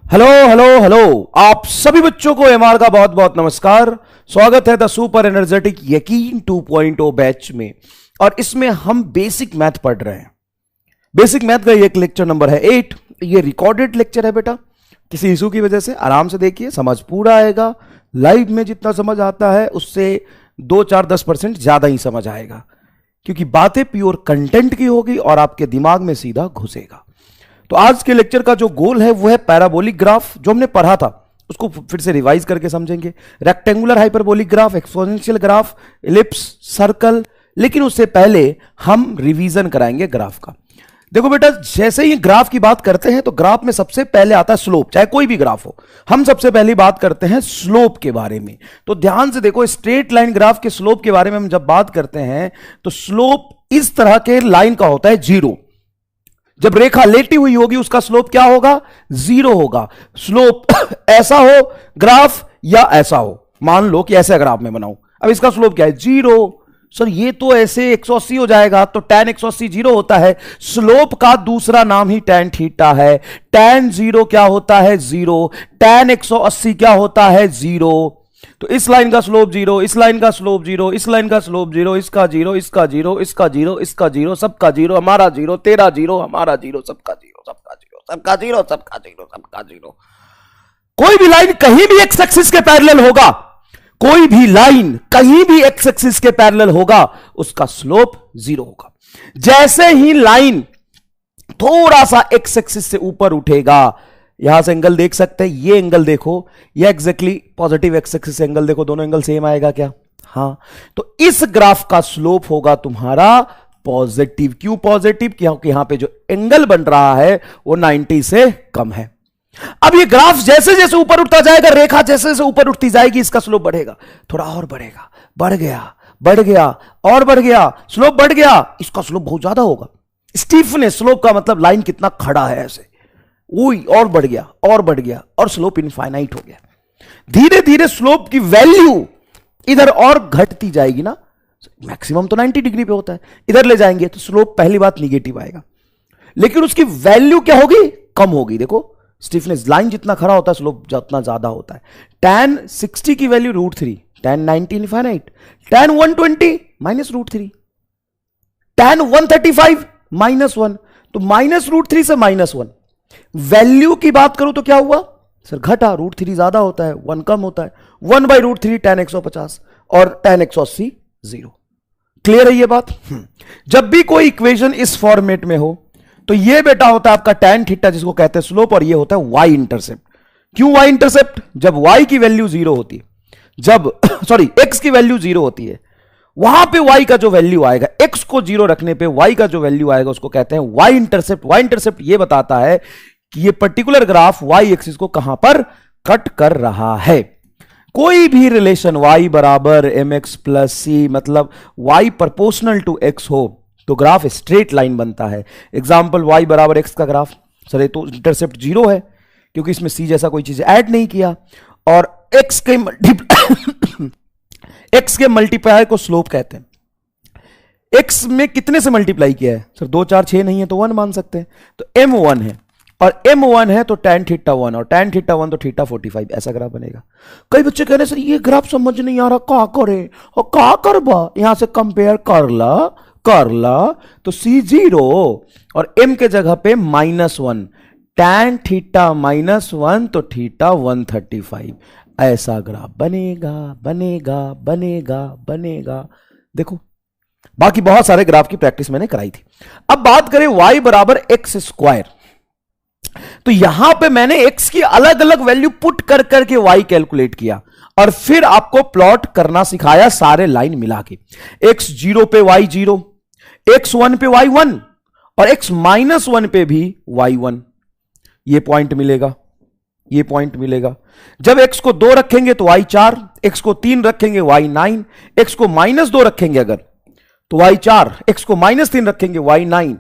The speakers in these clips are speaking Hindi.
हेलो हेलो हेलो, आप सभी बच्चों को एमआर का बहुत बहुत नमस्कार। स्वागत है द सुपर एनर्जेटिक यकीन 2.0 बैच में। और इसमें हम बेसिक मैथ पढ़ रहे हैं। बेसिक मैथ का ये लेक्चर नंबर है 8। ये रिकॉर्डेड लेक्चर है बेटा, किसी इशू की वजह से आराम से देखिए, समझ पूरा आएगा। लाइव में जितना समझ आता है उससे 2-4-10% ज्यादा ही समझ आएगा, क्योंकि बातें प्योर कंटेंट की होगी और आपके दिमाग में सीधा घुसेगा। तो आज के लेक्चर का जो गोल है वो है पैराबोलिक ग्राफ। जो हमने पढ़ा था उसको फिर से रिवाइज करके समझेंगे। Rectangular hyperbolic graph, exponential graph, ellipse, circle. लेकिन उससे पहले हम रिवीजन कराएंगे ग्राफ का। देखो बेटा, जैसे ही ग्राफ की बात करते हैं तो ग्राफ में सबसे पहले आता है स्लोप। चाहे कोई भी ग्राफ हो, हम सबसे पहले बात करते हैं स्लोप के बारे में। तो ध्यान से देखो, स्ट्रेट लाइन ग्राफ के स्लोप के बारे में हम जब बात करते हैं तो स्लोप इस तरह के लाइन का होता है 0। जब रेखा लेटी हुई होगी उसका स्लोप क्या होगा? 0 होगा। स्लोप ऐसा हो ग्राफ या ऐसा हो, मान लो कि ऐसे ग्राफ में बनाऊं, अब इसका स्लोप क्या है? 0। सर ये तो ऐसे 180 हो जाएगा, तो tan 180 0 होता है। स्लोप का दूसरा नाम ही tan थीटा है। tan 0 क्या होता है? 0। tan 180 क्या होता है? 0। तो इस लाइन का स्लोप 0, इस लाइन का स्लोप 0, इस लाइन का स्लोप 0, इसका 0, इसका 0, इसका 0, इसका 0, सबका 0, हमारा 0, तेरा 0, हमारा 0, सबका 0, सबका 0, सबका 0, सबका 0, सबका 0। कोई भी लाइन कहीं भी एक्स एक्सिस के पैरेलल होगा, कोई भी लाइन कहीं भी एक्स एक्सिस के पैरेलल होगा, उसका स्लोप 0 होगा। जैसे ही लाइन थोड़ा सा एक्स एक्सिस से ऊपर उठेगा, यहां से एंगल देख सकते हैं, ये एंगल देखो, ये एग्जैक्टली पॉजिटिव एक्स एक्सिस से एंगल देखो, दोनों एंगल सेम आएगा क्या? हाँ। तो इस ग्राफ का स्लोप होगा तुम्हारा पॉजिटिव। क्यों पॉजिटिव? क्योंकि यहां पे जो एंगल बन रहा है वो 90 से कम है। अब ये ग्राफ जैसे जैसे ऊपर उठता जाएगा, रेखा जैसे जैसे ऊपर उठती जाएगी, इसका स्लोप बढ़ेगा, थोड़ा और बढ़ेगा, बढ़ गया, बढ़ गया और बढ़ गया, स्लोप बढ़ गया, इसका स्लोप बहुत ज्यादा होगा। स्टीफनेस स्लोप का मतलब लाइन कितना खड़ा है, ऐसे और बढ़ गया और बढ़ गया और स्लोप इनफाइनाइट हो गया। धीरे धीरे स्लोप की वैल्यू इधर और घटती जाएगी ना। मैक्सिमम तो 90 डिग्री पे होता है, इधर ले जाएंगे तो स्लोप पहली बात निगेटिव आएगा, लेकिन उसकी वैल्यू क्या होगी? कम होगी। देखो स्टीफनेस, लाइन जितना खड़ा होता है स्लोप जितना ज्यादा होता है। tan 60 की value √3, tan 90 infinite, tan 120 -√3, tan 135 -1, तो -√3 से -1। वैल्यू की बात करूं तो क्या हुआ सर? घटा, √3 ज्यादा होता है, 1 कम होता है। 1/√3 tan 150 और tan 180 0। क्लियर है ये बात? जब भी कोई इक्वेशन इस फॉर्मेट में हो तो ये बेटा होता है आपका tan थीटा, जिसको कहते हैं स्लोप, और ये होता है y इंटरसेप्ट। क्यों y इंटरसेप्ट? जब y की वैल्यू 0 होती है, जब सॉरी x की वैल्यू 0 होती है, वहां पे y का जो वैल्यू आएगा, x को 0 रखने पे y का जो वैल्यू आएगा उसको कहते हैं y इंटरसेप्ट। y इंटरसेप्ट ये बताता है कि ये पर्टिकुलर ग्राफ y एक्सिस को कहां पर कट कर रहा है। कोई भी रिलेशन y बराबर mx प्लस c, मतलब y प्रोपोर्शनल टू x हो तो ग्राफ स्ट्रेट लाइन बनता है। एग्जाम्पल y बराबर x का ग्राफ, सर ये तो इंटरसेप्ट 0 है क्योंकि इसमें c जैसा कोई चीज ऐड नहीं किया, और x के मल्टीप्लाई को स्लोप कहते हैं। x में कितने से मल्टीप्लाई किया है सर? 2 4 6 नहीं है तो 1 मान सकते हैं, तो m1 है, और m1 है तो tan थीटा 1, और tan थीटा 1 तो थीटा 45, ऐसा ग्राफ बनेगा। कई बच्चे कह रहे सर ये ग्राफ समझ नहीं आ रहा, क्या करे? और क्या करबा? यहां से कंपेयर कर ला तो c 0 और m के जगह पे -1, tan थीटा -1 तो थीटा 135, ऐसा ग्राफ बनेगा बनेगा बनेगा बनेगा। देखो बाकी बहुत सारे ग्राफ की प्रैक्टिस मैंने कराई थी। अब बात करें y बराबर x स्क्वायर, तो यहां पे मैंने x की अलग अलग वैल्यू पुट कर करके y कैलकुलेट किया और फिर आपको प्लॉट करना सिखाया सारे लाइन मिला के। x 0 पे y 0, x 1 पे y 1 और x -1 पे भी y 1। ये पॉइंट मिलेगा, ये पॉइंट मिलेगा। जब x को 2 रखेंगे तो y 4, x को 3 रखेंगे y 9, x को -2 रखेंगे अगर तो y 4, x को -3 रखेंगे y 9।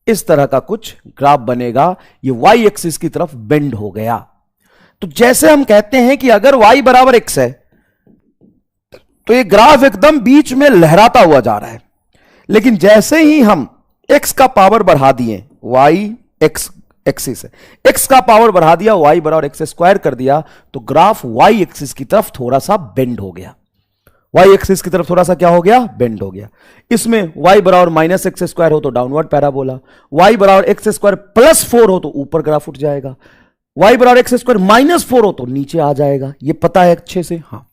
इस तरह का कुछ ग्राफ बनेगा। ये y एक्सिस की तरफ बेंड हो गया। तो जैसे हम कहते हैं कि अगर y बराबर x है तो ये ग्राफ एकदम बीच में लहराता हुआ जा रहा है, लेकिन जैसे ही हम x का पावर बढ़ा दिए, y x एक्सिस है। एक्स का पावर बढ़ा दिया, वाई बराबर एक्स स्क्वायर कर दिया, तो ग्राफ वाई एक्सिस की तरफ थोड़ा सा बेंड हो गया। वाई एक्सिस की तरफ थोड़ा सा क्या हो गया, बेंड हो गया। इसमें वाई बराबर माइनस एक्स स्क्वायर हो तो डाउनवर्ड पैराबोला, वाई बराबर एक्स स्क्वायर प्लस 4 हो तो ऊपर ग्राफ उठ जाएगा, वाई बराबर एक्स स्क्वायर माइनस 4 हो तो नीचे आ जाएगा। ये पता है अच्छे से, हाँ।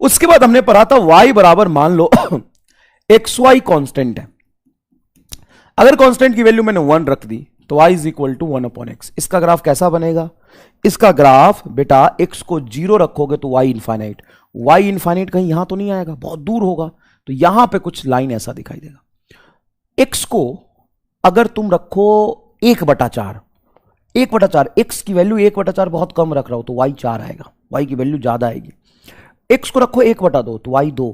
उसके बाद हमने पढ़ा था वाई बराबर मान लो एक्स वाई कॉन्स्टेंट है, अगर कांस्टेंट की वैल्यू मैंने 1 रख दी तो y is equal to 1/x। इसका ग्राफ कैसा बनेगा, इसका ग्राफ बेटा x को 0 रखोगे तो y इनफाइनाइट, y इनफाइनाइट कहीं यहां तो नहीं आएगा, बहुत दूर होगा, तो यहां पे कुछ लाइन ऐसा दिखाई देगा। x को अगर तुम रखो 1/4, 1/4, x की वैल्यू 1/4 बहुत कम रख रहा हो तो y 4 आएगा, y की वैल्यू ज्यादा आएगी। x को रखो 1/2 तो y 2,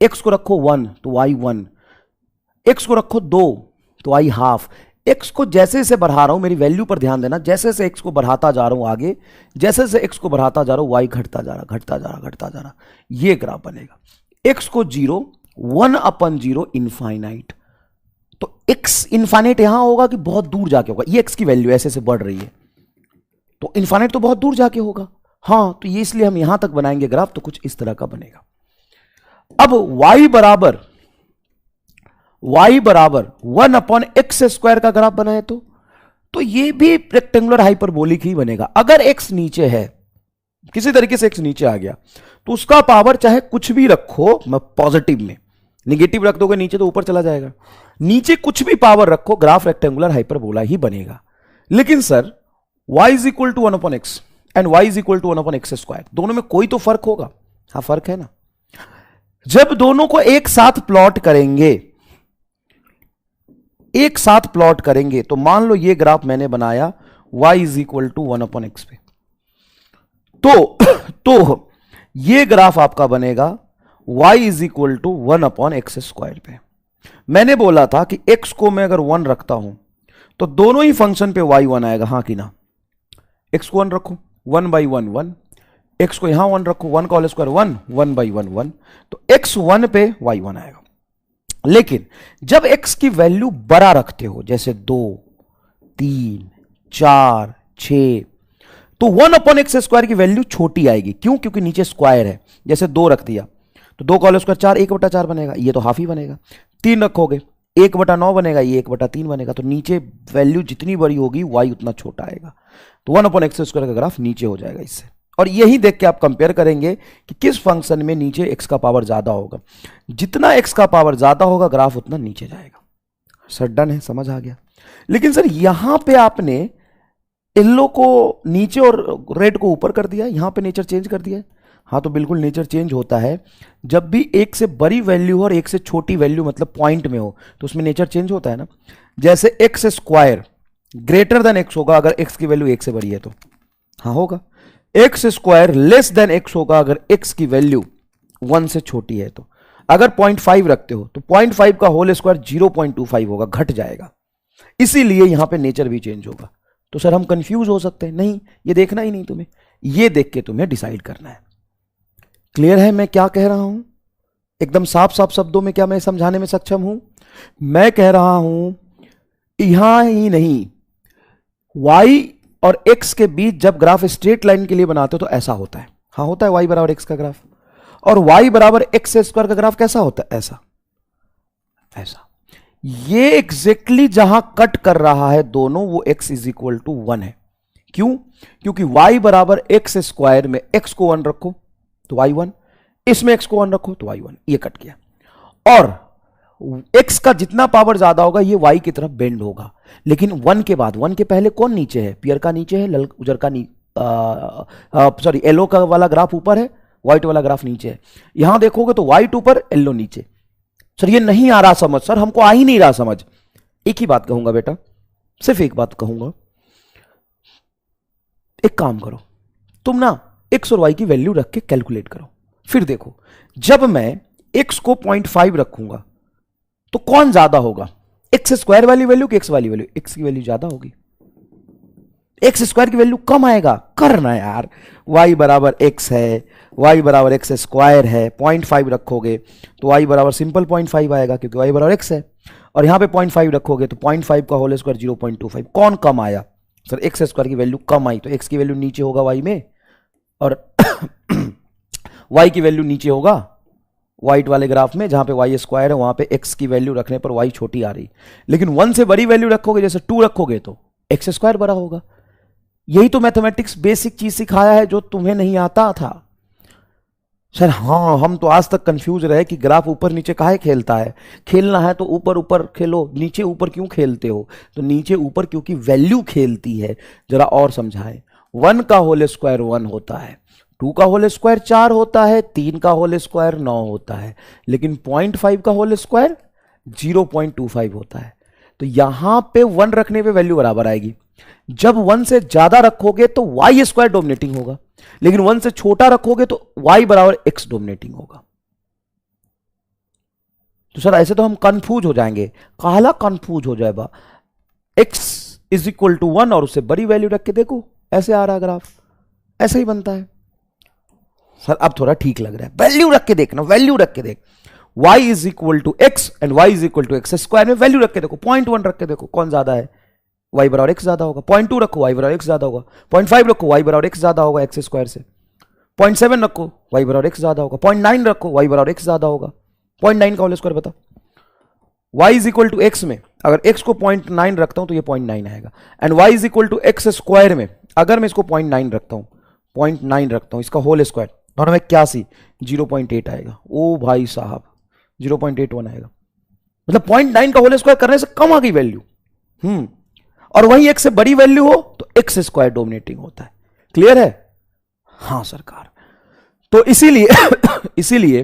x को रखो 1 तो y 1, x को रखो 2 तो y हाफ। x को जैसे जैसे बढ़ा रहा हूं, मेरी वैल्यू पर ध्यान देना, जैसे जैसे x को बढ़ाता जा रहा हूं आगे, जैसे जैसे x को बढ़ाता जा रहा हूं y घटता जा रहा, घटता जा रहा, घटता जा रहा, ये ग्राफ बनेगा। x को 0, 1/0 इनफाइनाइट, तो x इनफाइनाइट यहां होगा कि बहुत दूर जाके होगा, ये x की वैल्यू ऐसे से बढ़ रही है तो इनफाइनाइट तो बहुत दूर जाके होगा, हाँ। तो ये इसलिए हम यहां तक बनाएंगे ग्राफ, तो कुछ इस तरह का बनेगा। अब y बराबर 1/x स्क्वायर का ग्राफ बनाए तो ये भी रेक्टेंगुलर हाइपरबोलिक ही बनेगा। अगर x नीचे है, किसी तरीके से x नीचे आ गया, तो उसका पावर चाहे कुछ भी रखो, मैं पॉजिटिव में, निगेटिव रख दोगे नीचे तो ऊपर चला जाएगा, नीचे कुछ भी पावर रखो, ग्राफ रेक्टेंगुलर हाइपरबोला ही बनेगा। लेकिन sir y is equal to 1/x and y is equal to 1/x square, दोनों में कोई तो फर्क होगा, हाँ फर्क है ना। जब दोनों को एक साथ प्लॉट करेंगे, एक साथ प्लॉट करेंगे, तो मान लो ये ग्राफ मैंने बनाया y is equal to 1/x पे, तो ये ग्राफ आपका बनेगा y is equal to 1/x square पे। मैंने बोला था कि x को मैं अगर 1 रखता हूं तो दोनों ही फंक्शन पे y 1 आएगा, हाँ कि ना। x को 1 रखो, 1/1 1, x को यहां 1 रखो, 1 का होल स्क्वायर 1, 1/1 1, तो x 1 पे y 1 आएगा। लेकिन जब x की वैल्यू बड़ा रखते हो, जैसे 2, 3, 4, 6, तो 1/x स्क्वायर की वैल्यू छोटी आएगी। क्यों? क्योंकि नीचे स्क्वायर है। जैसे 2 रख दिया तो 2 का होल स्क्वायर 4, 1/4 बनेगा, ये तो हाफ ही बनेगा। 3 रखोगे 1/9 बनेगा, ये 1/3 बनेगा। तो नीचे वैल्यू जितनी बड़ी होगी y उतना छोटा आएगा, तो 1/x स्क्वायर का ग्राफ नीचे हो जाएगा इससे। और यही देख के आप कंपेयर करेंगे कि किस फंक्शन में नीचे x का पावर ज्यादा होगा। जितना x का पावर ज्यादा होगा ग्राफ उतना नीचे जाएगा। सर डन है, समझ आ गया। लेकिन सर यहां पे आपने येलो को नीचे और रेड को ऊपर कर दिया, यहां पे नेचर चेंज कर दिया है। हाँ, तो बिल्कुल नेचर चेंज होता है जब भी एक से बड़ी वैल्यू हो और एक से छोटी वैल्यू मतलब पॉइंट में हो, तो उसमें नेचर चेंज होता है ना। जैसे x square greater than x होगा अगर एक्स की वैल्यू एक से बड़ी है तो, हाँ होगा। X square less than x होगा अगर एक्स की वैल्यू 1 से छोटी है तो। अगर 0.5 रखते हो तो 0.5 का होल स्क्वायर 0.25 होगा, घट जाएगा। इसीलिए यहां पे नेचर भी चेंज होगा। तो सर हम कंफ्यूज हो सकते हैं, नहीं, ये देखना ही नहीं तुम्हें, ये देख के तुम्हें डिसाइड करना है। क्लियर है मैं क्या कह रहा हूं? एकदम साफ साफ शब्दों में क्या मैं समझाने में सक्षम हूं? मैं कह रहा हूं यहां ही नहीं, y और x के बीच जब ग्राफ स्ट्रेट लाइन के लिए बनाते हो तो ऐसा होता है। हाँ होता है, y बराबर x का ग्राफ। और y बराबर x स्क्वायर का ग्राफ कैसा होता है? ऐसा, ऐसा। ये एग्जैक्टली जहां कट कर रहा है दोनों, वो x इज इक्वल टू 1 है। क्यों? क्योंकि y बराबर x स्क्वायर में x को 1 रखो तो y 1, इसमें x को 1 रखो तो y 1, ये कट गया। और x का जितना पावर ज्यादा होगा ये y की तरफ बेंड होगा। लेकिन 1 के बाद, 1 के पहले कौन नीचे है? पियर का नीचे है, उजर का सॉरी येलो का वाला ग्राफ ऊपर है, व्हाइट वाला ग्राफ नीचे है। यहां देखोगे तो व्हाइट ऊपर, येलो नीचे। सर ये नहीं आ रहा समझ, सर हमको आ ही नहीं रहा समझ। एक ही बात कहूंगा बेटा, सिर्फ एक बात कहूंगा, एक काम करो, तुम ना x और y की वैल्यू रख के कैलकुलेट करो, फिर देखो जब मैं x को 0.5 रखूंगा तो कौन ज्यादा होगा, एक्स स्क्वायर वाली वैल्यू कि एक्स वाली वैल्यू? एक्स की वैल्यू ज्यादा होगी, एक्स स्क्वायर की वैल्यू कम आएगा। करना यार, y बराबर x है, y बराबर x स्क्वायर है, 0.5 रखोगे तो y बराबर सिंपल 0.5 आएगा क्योंकि y बराबर x है। और यहां पे 0.5 रखोगे तो 0.5 का होल स्क्वायर 0.25, कौन कम आया? सर एक्स स्क्वायर की वैल्यू कम आई तो एक्स की वैल्यू नीचे होगा वाई में, और वाई की वैल्यू नीचे होगा व्हाइट वाले ग्राफ में, जहां पे वाई स्क्वायर है वहां पे एक्स की वैल्यू रखने पर वाई छोटी आ रही। लेकिन 1 से बड़ी वैल्यू रखोगे, जैसे 2 रखोगे तो एक्स स्क्वायर बड़ा होगा। यही तो मैथमेटिक्स बेसिक चीज सिखाया है जो तुम्हें नहीं आता था। सर हाँ, हम तो आज तक कंफ्यूज रहे कि ग्राफ ऊपर नीचे काहे खेलता है। खेलना है तो ऊपर ऊपर खेलो, नीचे ऊपर क्यों खेलते हो? तो नीचे ऊपर क्योंकि वैल्यू खेलती है। जरा और समझाएं। 1 का होल स्क्वायर 1 होता है, 2 का होल स्क्वायर 4 होता है, 3 का होल स्क्वायर 9 होता है, लेकिन 0.5 का होल स्क्वायर 0.25 होता है। तो यहां पे 1 रखने पे वैल्यू बराबर आएगी। जब 1 से ज्यादा रखोगे तो वाई स्क्वायर डोमिनेटिंग होगा, लेकिन 1 से छोटा रखोगे तो y बराबर x डोमिनेटिंग होगा। तो सर ऐसे तो हम कंफ्यूज हो जाएंगे। काला कंफ्यूज हो जाएगा। x इज इक्वल टू 1 और उससे बड़ी वैल्यू रख के देखो, ऐसे आ रहा ग्राफ, ऐसे ही बनता है। सर अब थोड़ा ठीक लग रहा है। वैल्यू रख के देखना, वैल्यू रख के देख। y is equal to x and y is equal to X square में वैल्यू रख के देखो। 0.1 रख के देखो कौन ज्यादा है, y बराबर x ज्यादा होगा। 0.2 रखो y बराबर x ज्यादा होगा। 0.5 रखो y बराबर x ज्यादा होगा एक्स स्क्वायर से। 0.7 रखो y बराबर x ज्यादा होगा। 0.9 रखो y बराबर x ज्यादा होगा। 0.9 का होल स्क्वायर बता। y is equal to X में अगर x को 0.9 रखता हूं तो ये 0.9 आएगा। And y is equal to X square में अगर मैं इसको 0.9 रखता हूं, 0.9 रखता हूं इसका होल स्क्वायर, दोनों में 81, 0.8 आएगा। ओ भाई साहब 0.81 आएगा। मतलब 0.9 का होल स्क्वायर करने से कम आ गई वैल्यू। और वही x से बड़ी वैल्यू हो तो एक्स स्क्वायर डोमिनेटिंग होता है। क्लियर है? हाँ सरकार। तो इसीलिए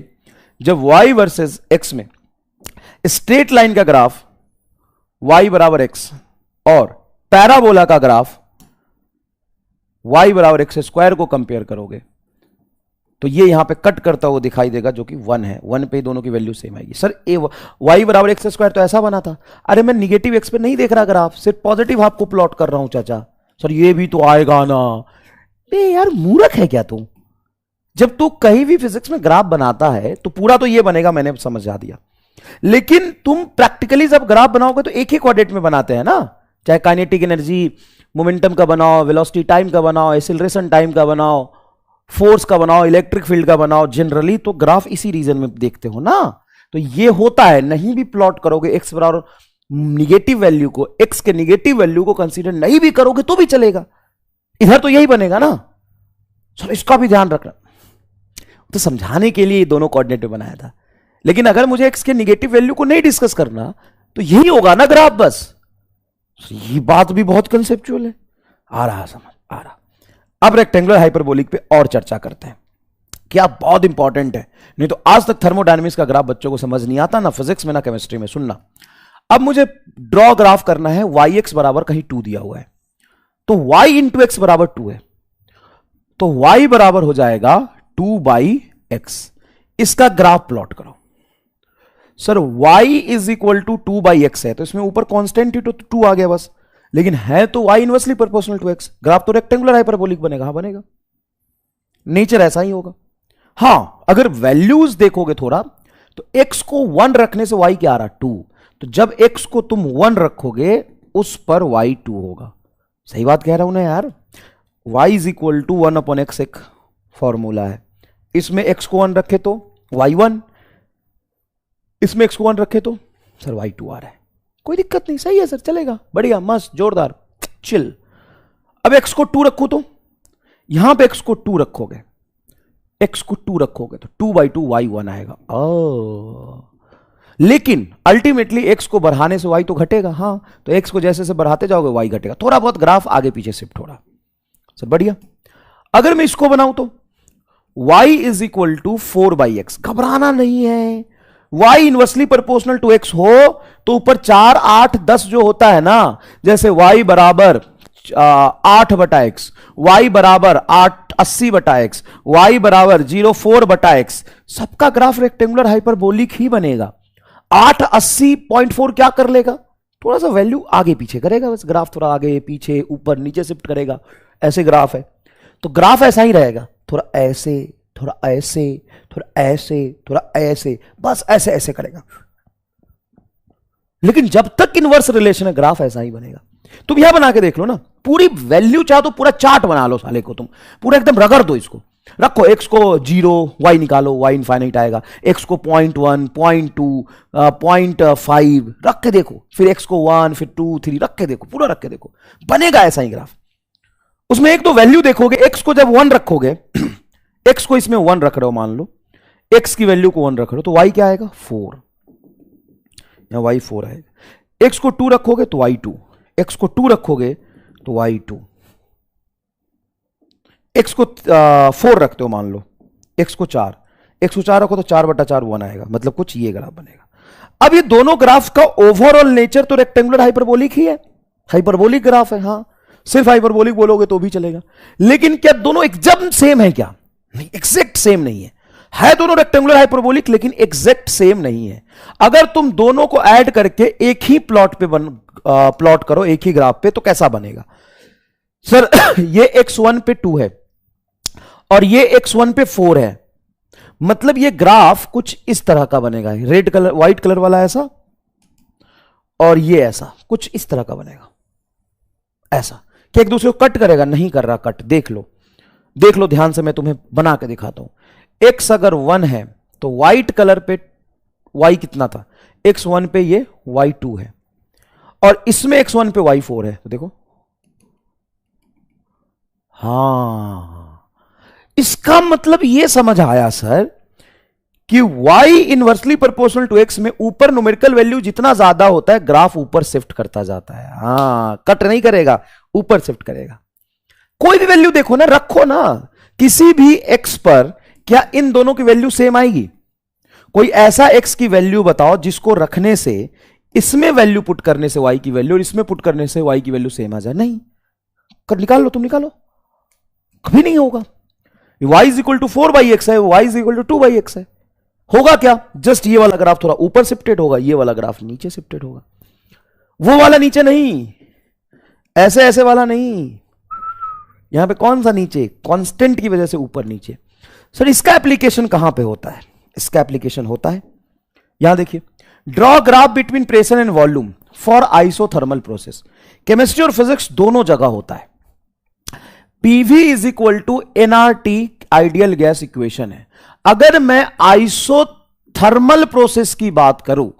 जब y वर्सेस x में स्ट्रेट लाइन का ग्राफ y बराबर x और पैराबोला का ग्राफ y बराबर एक्स स्क्वायर को कंपेयर करोगे तो ये यहां पे कट करता हुआ दिखाई देगा, जो कि 1 है। 1 पे दोनों की वैल्यू सेम आएगी। सर y बराबर एक्स स्क्वायर तो ऐसा बना था। अरे मैं निगेटिव एक्स पे नहीं देख रहा ग्राफ, सिर्फ पॉजिटिव हाफ को प्लॉट कर रहा हूं चाचा। सर ये भी तो आएगा ना। यार मूर्ख है क्या तू? जब तू कहीं भी फिजिक्स में ग्राफ बनाता है तो पूरा तो ये बनेगा, मैंने समझा दिया। लेकिन तुम प्रैक्टिकली जब ग्राफ बनाओगे तो एक ही कोऑर्डिनेट में बनाते हैं ना। चाहे काइनेटिक एनर्जी मोमेंटम का बनाओ, वेलोसिटी टाइम का बनाओ, एक्सीलरेशन टाइम का बनाओ, फोर्स का बनाओ, इलेक्ट्रिक फील्ड का बनाओ, जनरली तो ग्राफ इसी रीजन में देखते हो ना। तो ये होता है। नहीं भी प्लॉट करोगे एक्स बराबर निगेटिव वैल्यू को, एक्स के निगेटिव वैल्यू को कंसीडर नहीं भी करोगे तो भी चलेगा। इधर तो यही बनेगा ना। सर इसका भी ध्यान रखना। तो समझाने के लिए दोनों कोऑर्डिनेट में बनाया था। लेकिन अगर मुझे एक्स के निगेटिव वैल्यू को नहीं डिस्कस करना तो यही होगा ना ग्राफ बस। ये बात भी बहुत कंसेप्चुअल है। आ रहा समझ, आ रहा। अब रेक्टेंगुलर हाइपरबोलिक पे और चर्चा करते हैं। क्या बहुत इंपॉर्टेंट है। नहीं तो आज तक थर्मोडायनेमिक्स का ग्राफ बच्चों को समझ नहीं आता, ना फिजिक्स में ना केमिस्ट्री में। सुनना, अब मुझे ड्रॉ ग्राफ करना है। वाई एक्स बराबर कहीं 2 दिया हुआ है तो y इंटू एक्स बराबर 2 है तो y बराबर हो जाएगा 2 बाई एक्स। इसका ग्राफ प्लॉट करो। Sir y is equal to 2 by X है तो इसमें ऊपर कांस्टेंट ही तो 2 आ गया बस। लेकिन है तो y inversely proportional to x। Graph तो रेक्टेंगुलर हाइपरबोलिक बनेगा। हाँ बनेगा, नेचर ऐसा ही होगा। हां अगर वैल्यूज देखोगे थोड़ा तो x को 1 रखने से y क्या आ रहा 2। तो जब x को तुम 1 रखोगे उस पर y 2 होगा। सही बात कह रहा हूं ना यार। y is equal to 1 upon X एक फॉर्मूला है। इसमें x को 1 रखे तो y 1, इसमें x को 1 रखे तो सर y 2 आ रहा है। कोई दिक्कत नहीं, सही है सर, चलेगा, बढ़िया, मस्त, जोरदार, चिल। अब x को 2 रखो तो यहां पे x को 2 रखोगे, x को 2 रखोगे तो 2 बाई 2 y 1 आएगा। लेकिन अल्टीमेटली x को बढ़ाने से y तो घटेगा। हां तो x को जैसे से बढ़ाते जाओगे y घटेगा। थोड़ा बहुत ग्राफ आगे पीछे शिफ्ट हो रहा। सर बढ़िया। अगर मैं इसको बनाऊं तो y is equal to 4 by X. घबराना नहीं है। y inversely proportional to x हो तो ऊपर 4, 8, 10 जो होता है ना, जैसे y बराबर 8 बटा एक्स, y बराबर 8 80 बटा एक्स, y बराबर 04 बटा एक्स, सबका ग्राफ रेक्टेंगुलर हाइपरबोलिक ही बनेगा। 8 80.4 क्या कर लेगा, थोड़ा सा वैल्यू आगे पीछे करेगा बस। ग्राफ थोड़ा आगे पीछे ऊपर नीचे शिफ्ट करेगा। ऐसे ग्राफ है तो ग्राफ ऐसा ही रहेगा। थोड़ा ऐसे, थोड़ा ऐसे, थोड़ा ऐसे, थोड़ा ऐसे, बस ऐसे ऐसे करेगा। लेकिन जब तक इनवर्स रिलेशन है ग्राफ ऐसा ही बनेगा। तुम यहां बना के देख लो ना, पूरी वैल्यू चाहो तो पूरा चार्ट बना लो साले को, तुम पूरा एकदम रगड़ दो इसको। रखो x को 0, y निकालो, y इनफाइनाइट आएगा, x को 0.1, 0.2, 0.5 रख के देखो, फिर x को 1, फिर 2, 3 रख के देखो, पूरा रख के देखो, बनेगा ऐसा ही ग्राफ। उसमें एक तो वैल्यू देखोगे, x को जब 1 रखोगे x को इसमें 1 रख रहे हो, मान लो x की वैल्यू को 1 रख रहे हो, तो y क्या आएगा 4, यहां y 4 आएगा। x को 2 रखोगे तो y 2, x को 2 रखोगे तो y 2, x को 4 रखते हो मान लो, x को 4, x को 4 रखो तो 4/4 1 आएगा, मतलब कुछ ये ग्राफ बनेगा। अब ये दोनों ग्राफ का ओवरऑल नेचर तो रेक्टेंगुलर हाइपरबोलिक ही है, हाइपरबोलिक ग्राफ है। हाँ, सिर्फ हाइपरबोलिक बोलोगे तो भी चलेगा, लेकिन क्या दोनों एकदम सेम है क्या? नहीं, एग्जैक्ट सेम नहीं है दोनों रेक्टेंगुलर हाइपरबोलिक, लेकिन एग्जैक्ट सेम नहीं है। अगर तुम दोनों को ऐड करके एक ही प्लॉट पे प्लॉट करो, एक ही ग्राफ पे, तो कैसा बनेगा? सर ये x1 पे 2 है और ये x1 पे 4 है, मतलब ये ग्राफ कुछ इस तरह का बनेगा, रेड कलर व्हाइट कलर वाला ऐसा, और ये ऐसा कुछ इस तरह का बनेगा। ऐसा कि एक दूसरे को कट करेगा? नहीं कर रहा कट, देख लो ध्यान से, मैं तुम्हें बना के दिखाता हूं। x अगर 1 है तो व्हाइट कलर पे y कितना था? x1 पे ये y2 है, और इसमें x1 पे y4 है, तो देखो। हां, इसका मतलब ये समझ आया सर कि y inversely proportional to x में ऊपर न्यूमेरिकल वैल्यू जितना ज्यादा होता है, ग्राफ ऊपर शिफ्ट करता जाता है। हां, कट नहीं करेगा, ऊपर शिफ्ट करेगा। कोई भी वैल्यू देखो ना, रखो ना किसी भी x पर, क्या इन दोनों की वैल्यू सेम आएगी? कोई ऐसा x की वैल्यू बताओ जिसको रखने से इसमें वैल्यू पुट करने से y की वैल्यू और इसमें पुट करने से y की वैल्यू सेम आ जाए। नहीं, निकाल लो, तुम निकालो, कभी नहीं होगा। y is equal to 4/x है, y is equal to 2/x है, होगा क्या? जस्ट ये वाला ग्राफ थोड़ा ऊपर शिफ्टेड होगा, ये वाला ग्राफ नीचे शिफ्टेड होगा। वो वाला नीचे नहीं, ऐसे ऐसे वाला नहीं, यहां पे कौन सा नीचे? कांस्टेंट की वजह से ऊपर नीचे। सर इसका एप्लीकेशन कहां पे होता है? इसका एप्लीकेशन होता है, यहां देखिए, draw graph between pressure and volume for isothermal process. Chemistry और फिजिक्स दोनों जगह होता है। PV is equal to NRT ideal gas equation है। अगर मैं आइसोथर्मल प्रोसेस की बात करूं,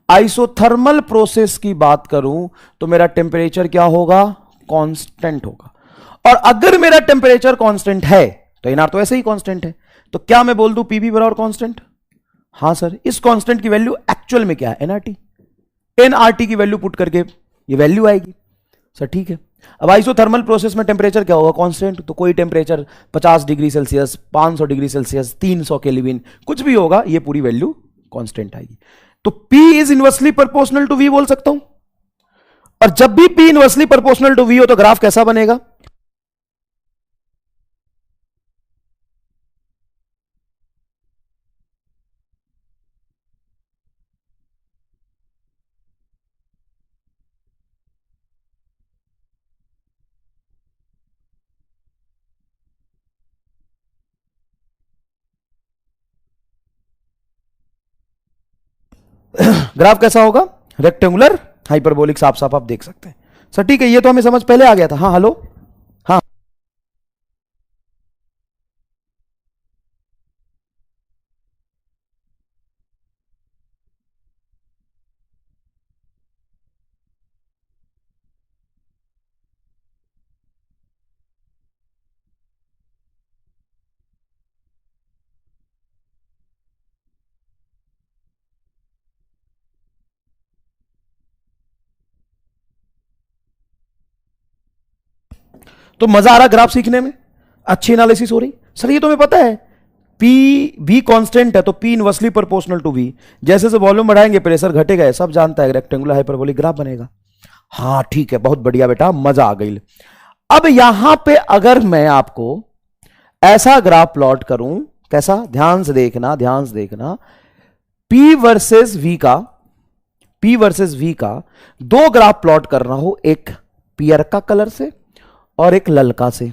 आइसोथर्मल प्रोसेस की बात करूं तो मेरा टेम्परेचर क्या होगा? कांस्टेंट होगा। और अगर मेरा टेम्परेचर कांस्टेंट है तो एनआर तो ऐसे ही कांस्टेंट है, तो क्या मैं बोल दूं पीवी बराबर कांस्टेंट? हां सर, इस कांस्टेंट की वैल्यू एक्चुअल में क्या है? एनआरटी। एनआरटी की वैल्यू पुट करके ये वैल्यू आएगी। सर ठीक है, अब आइसोथर्मल प्रोसेस में टेम्परेचर क्या होगा? कांस्टेंट। तो कोई temperature 50 degree Celsius, 500 degree Celsius, 300 kelvin, कुछ भी होगा, ये पूरी वैल्यू कांस्टेंट आएगी। तो P is inversely proportional to V बोल सकता हूं। और जब भी P inversely proportional to V हो तो ग्राफ कैसा बनेगा? ग्राफ कैसा होगा? रेक्टेंगुलर हाइपरबोलिक, साफ साफ आप देख सकते हैं। सर ठीक है, ये तो हमें समझ पहले आ गया था। हाँ हेलो, हाँ तो मजा आ रहा ग्राफ सीखने में, अच्छी एनालिसिस हो रही। सर ये तो हमें पता है, पी वी कांस्टेंट है तो P inversely proportional to V, जैसे जैसे वॉल्यूम बढ़ाएंगे प्रेशर घटेगा, सब जानता है, रेक्टेंगुलर हाइपरबोलिक ग्राफ बनेगा। हाँ ठीक है, बहुत बढ़िया बेटा, मजा आ गई। अब यहां पे अगर मैं आपको ऐसा ग्राफ प्लॉट करूं, कैसा? ध्यान से देखना, ध्यान से देखना, P वर्सेस V का, P वर्सेस V का दो ग्राफ प्लॉट करना हो, एक पियरका कलर से और एक ललका से,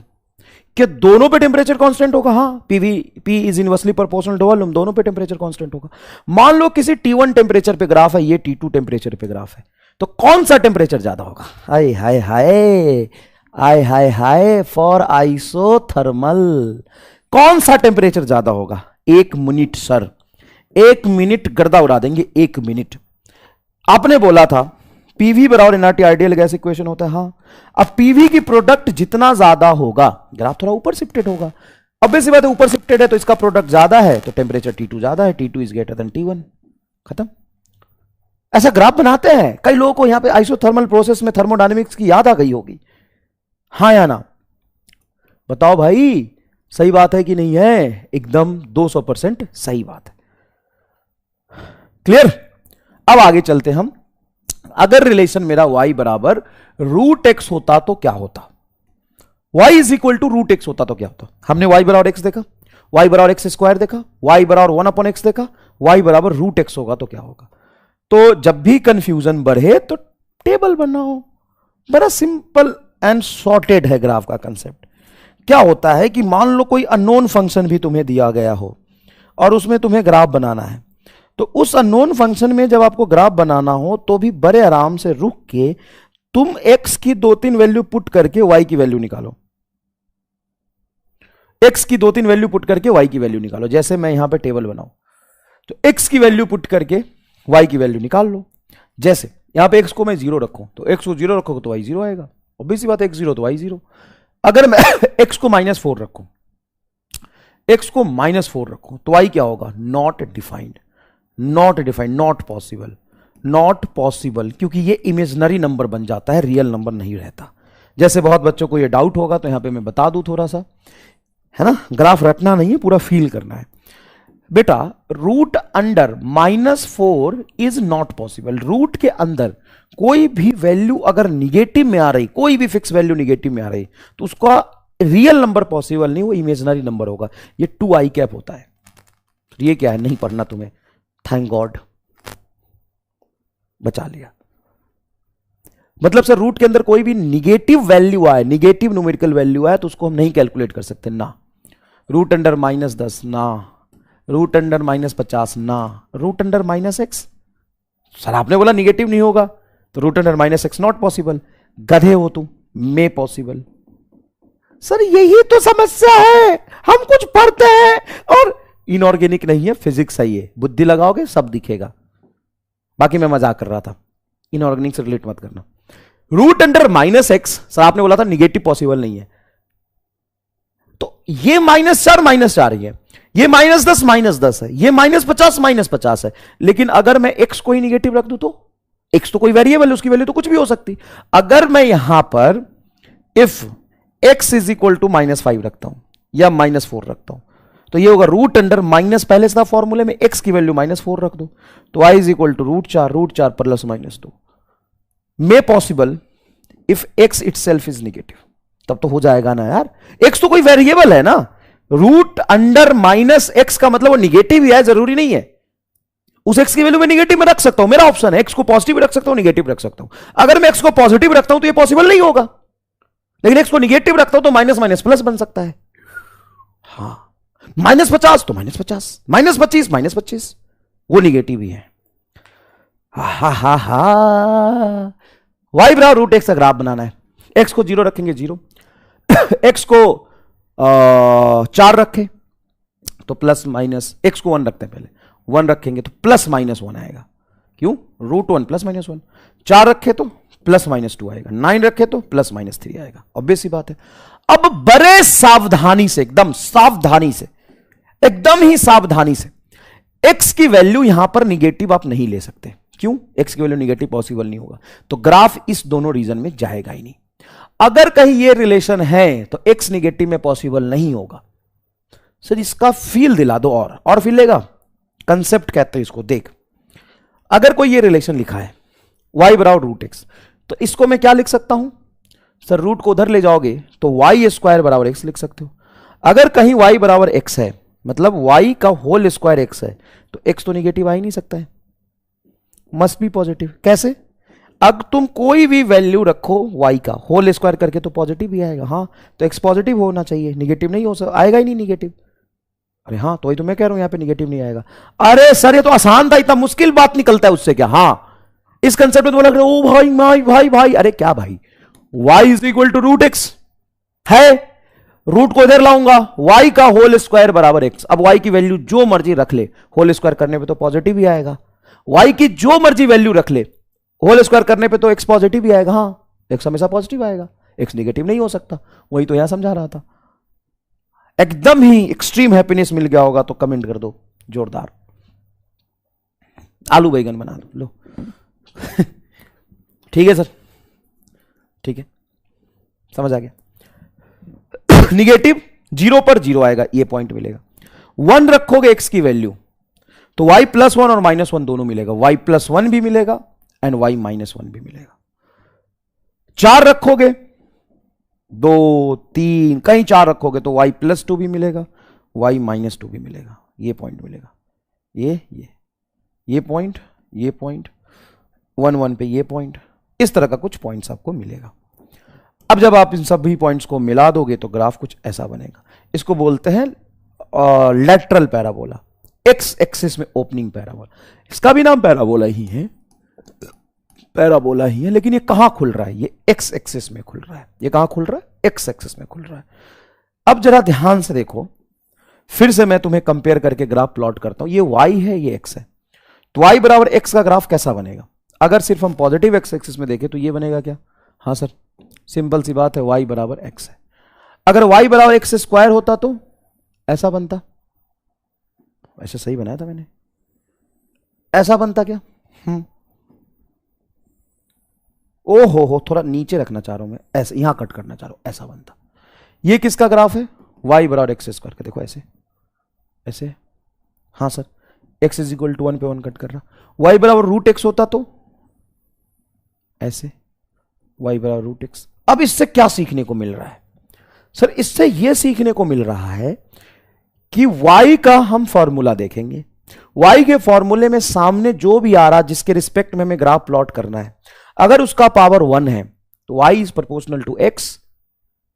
क्या दोनों पे टेम्परेचर कांस्टेंट होगा? हाँ, P is inversely proportional to volume, दोनों पे टेम्परेचर कांस्टेंट होगा। मान लो किसी T1 टेम्परेचर पे ग्राफ है, ये T2 टेम्परेचर पे ग्राफ है, तो कौन सा टेम्परेचर ज्यादा होगा? हाय हाय हाय, आय हाय हाय फॉर आइसोथर्मल कौन सा टेम्परेचर ज्यादा होगा? 1 मिनट सर, 1 मिनट गर्दा उड़ा देंगे, 1 मिनट। आपने बोला था पीवी बराबर इनर्टी आइडियल गैस इक्वेशन होता है। हाँ, अब पीवी की प्रोडक्ट जितना ज्यादा होगा, ग्राफ थोड़ा ऊपर शिफ्टेड होगा, अब सी बात है ऊपर शिफ्टेड है तो इसका प्रोडक्ट ज्यादा है तो टेम्परेचर T2 ज्यादा है, T2 is greater than T1, खत्म। ऐसा ग्राफ बनाते हैं। कई लोगों को यहां पे आइसोथर्मल प्रोसेस में थर्मोडायनेमिक्स की याद आ गई होगी, हाँ या ना? बताओ भाई, सही बात है कि नहीं है? एकदम 200% सही बात है। क्लियर? अब आगे चलते हम। अगर रिलेशन मेरा y बराबर √x होता तो क्या होता? y is equal to √x होता तो क्या होता? हमने y बराबर x देखा, y बराबर x स्क्वायर देखा, y बराबर 1/x देखा, y बराबर √x होगा तो क्या होगा? तो जब भी कंफ्यूजन बढ़े तो टेबल बनाओ। बड़ा सिंपल एंड सॉर्टेड है ग्राफ का कंसेप्ट। क्या होता है कि मान लो कोई अननोन फंक्शन भी तुम्हें दिया गया हो और उसमें तुम्हें ग्राफ बनाना है, तो उस अननोन फंक्शन में जब आपको ग्राफ बनाना हो तो भी बड़े आराम से रुक के तुम x की 2-3 वैल्यू पुट करके y की वैल्यू निकालो, x की 2-3 वैल्यू पुट करके y की वैल्यू निकालो। जैसे मैं यहां पे टेबल बनाऊं तो x की वैल्यू पुट करके y की वैल्यू निकाल लो। जैसे यहां पे x को मैं 0 रखूं तो x को 0 रखोगे तो y 0 आएगा, ऑब्वियस सी बात है, x 0 तो y 0। अगर मैं x को -4 रखूं, x को -4 रखूं तो y क्या होगा? Not defined, not defined, not possible, not possible, क्योंकि ये इमेजनरी नंबर बन जाता है, रियल नंबर नहीं रहता। जैसे बहुत बच्चों को ये डाउट होगा तो यहां पे मैं बता दूं थोड़ा सा, है ना? ग्राफ रटना नहीं है, पूरा फील करना है बेटा। Root under -4 is not possible. रूट के अंदर कोई भी वैल्यू अगर निगेटिव में आ रही, कोई भी फिक्स वैल्यू निगेटिव में आ रही, तो उसका रियल नंबर पॉसिबल नहीं, वो इमेजनरी नंबर होगा। ये 2i कैप होता है। ये क्या है? नहीं पढ़ना तुम्हें, थैंक गॉड, बचा लिया। मतलब सर रूट के अंदर कोई भी निगेटिव वैल्यू आए, निगेटिव न्यूमेरिकल वैल्यू आए तो उसको हम नहीं कैलकुलेट कर सकते ना। रूट अंडर -10 ना, रूट अंडर -50 ना, रूट अंडर -x। सर आपने बोला निगेटिव नहीं होगा तो root under -x not possible. गधे हो तुम, मे पॉसिबल। सर यही तो समस्या है, हम कुछ पढ़ते हैं और इनऑर्गेनिक नहीं है, फिजिक्स सही है, बुद्धि लगाओगे सब दिखेगा। बाकी मैं मजाक कर रहा था, इनऑर्गेनिक से रिलेट मत करना। रूट अंडर -x, सर आपने बोला था निगेटिव पॉसिबल नहीं है, तो ये -4 ही है, ये -10 है, ये -50 है। लेकिन अगर मैं x को ही निगेटिव रख दूं तो x तो कोई वेरिएबल है, उसकी वैल्यू तो कुछ भी हो सकती। अगर मैं यहां पर if x is equal to -5 रखता हूं या -4 रखता हूं तो ये होगा रूट अंडर माइनस, पहले से था फॉर्मूले में, x की वैल्यू -4 रख दो तो y is equal to √4 plus -2 may possible if x itself is negative. तब तो हो जाएगा ना यार, x तो कोई वेरिएबल है ना। रूट अंडर -x का मतलब वो निगेटिव ही है, जरूरी नहीं है। उस x की वैल्यू में निगेटिव में रख सकता हूं, मेरा ऑप्शन है। x को पॉजिटिव रख सकता हूं, निगेटिव रख सकता हूं। अगर मैं x को पॉजिटिव रखता हूं तो ये पॉसिबल नहीं होगा, लेकिन x को निगेटिव रखता हूं तो माइनस माइनस प्लस बन सकता है। हाँ, -50 तो -50, -25 -25, वो निगेटिव ही है। हा हा हा। y बराबर √x का ग्राफ बनाना है। x को 0 रखेंगे 0, x को 4 रखें तो प्लस माइनस, x को 1 रखते हैं पहले, 1 रखेंगे तो प्लस -1 आएगा। क्यों? √1 प्लस -1। 4 रखे तो प्लस -2 आएगा, 9 रखे तो प्लस -3 आएगा, ऑब्वियस सी बात है। अब बड़े सावधानी से, एकदम सावधानी से, एकदम ही सावधानी से, x की वैल्यू यहां पर निगेटिव आप नहीं ले सकते। क्यों? x की वैल्यू निगेटिव पॉसिबल नहीं होगा, तो ग्राफ इस दोनों रीजन में जाएगा ही नहीं। अगर कहीं ये रिलेशन है तो x निगेटिव में पॉसिबल नहीं होगा। सर इसका फील दिला दो, और फील लेगा, कंसेप्ट कहते हैं इसको। देख, अगर कोई ये रिलेशन लिखा है y बराबर √x, तो इसको मैं क्या लिख सकता हूं? सर रूट को उधर ले जाओगे तो y² बराबर x लिख सकते हो। अगर कहीं y बराबर x है, मतलब y का होल स्क्वायर x है, तो x तो निगेटिव आ ही नहीं सकता है, मस्ट बी पॉजिटिव। कैसे? अब तुम कोई भी वैल्यू रखो y का, होल स्क्वायर करके तो पॉजिटिव ही आएगा। हाँ, तो x पॉजिटिव होना चाहिए, निगेटिव नहीं हो सकता, आएगा ही नहीं निगेटिव। अरे हाँ, तो वही तो मैं कह रहा हूं, यहां पे निगेटिव नहीं आएगा। अरे सर ये तो आसान था, इतना मुश्किल बात निकलता है उससे क्या? हाँ, इस कंसेप्ट में तो लग रहा है ओ भाई भाई भाई भाई, अरे क्या भाई, y is equal to root X है, रूट को इधर लाऊंगा, y का होल स्क्वायर बराबर x। अब y की वैल्यू जो मर्जी रख ले, होल स्क्वायर करने पे तो पॉजिटिव ही आएगा। y की जो मर्जी वैल्यू रख ले, होल स्क्वायर करने पे तो x पॉजिटिव ही आएगा। हाँ, x हमेशा पॉजिटिव आएगा, x नेगेटिव नहीं हो सकता। वही तो यहां समझा रहा था। एकदम ही एक्सट्रीम हैप्पीनेस मिल गया होगा तो कमेंट कर दो जोरदार, आलू बैगन बना दो लो। ठीक है सर, ठीक है, समझ आ गया। निगेटिव 0 पर 0 आएगा, ये पॉइंट मिलेगा। 1 रखोगे x की वैल्यू तो y +1 और -1 दोनों मिलेगा, y +1 भी मिलेगा एंड y -1 भी मिलेगा। 4 रखोगे, 2 3 कहीं 4 रखोगे तो y +2 भी मिलेगा, y -2 भी मिलेगा। ये पॉइंट मिलेगा, ये पॉइंट, ये पॉइंट 1 1 पे ये पॉइंट, इस तरह का कुछ पॉइंट्स आपको मिलेगा। अब जब आप इन सभी पॉइंट्स को मिला दोगे तो ग्राफ कुछ ऐसा बनेगा। इसको बोलते हैं लैटरल पैराबोला, एक्स एक्सिस में ओपनिंग पैराबोला। इसका भी नाम पैराबोला ही है, पैराबोला ही है, लेकिन ये कहां खुल रहा है? ये एक्स एक्सिस में खुल रहा है। ये कहां खुल रहा है? एक्स एक्सिस में खुल रहा है। अब जरा ध्यान से देखो, फिर से मैं तुम्हें कंपेयर करके ग्राफ प्लॉट करता हूं। ये y है, ये x है, तो y बराबर x का ग्राफ कैसा बनेगा? अगर सिर्फ हम पॉजिटिव एक्स एक्सिस में देखें तो ये बनेगा क्या? हाँ सर, सिंपल सी बात है, y बराबर x है। अगर y बराबर एक्स स्क्वायर होता तो ऐसा बनता, ऐसा सही बनाया था मैंने, ऐसा बनता क्या? हो थोड़ा नीचे रखना चाह रहा हूं मैं, ऐसे यहां कट करना चाह रहा हूं, ऐसा बनता। ये किसका ग्राफ है? y बराबर एक्स स्क्वायर का। देखो ऐसे ऐसे, हाँ sir, x is equal to 1 पे 1 कट कर रहा। y बराबर रूट एक्स होता तो ऐसे, y बराबर रूट एक्स। अब इससे क्या सीखने को मिल रहा है सर? इससे यह सीखने को मिल रहा है कि y का हम फॉर्मूला देखेंगे, y के फॉर्मूले में सामने जो भी आ रहा, जिसके रिस्पेक्ट में हमें ग्राफ प्लॉट करना है, अगर उसका पावर 1 है तो y is proportional to x,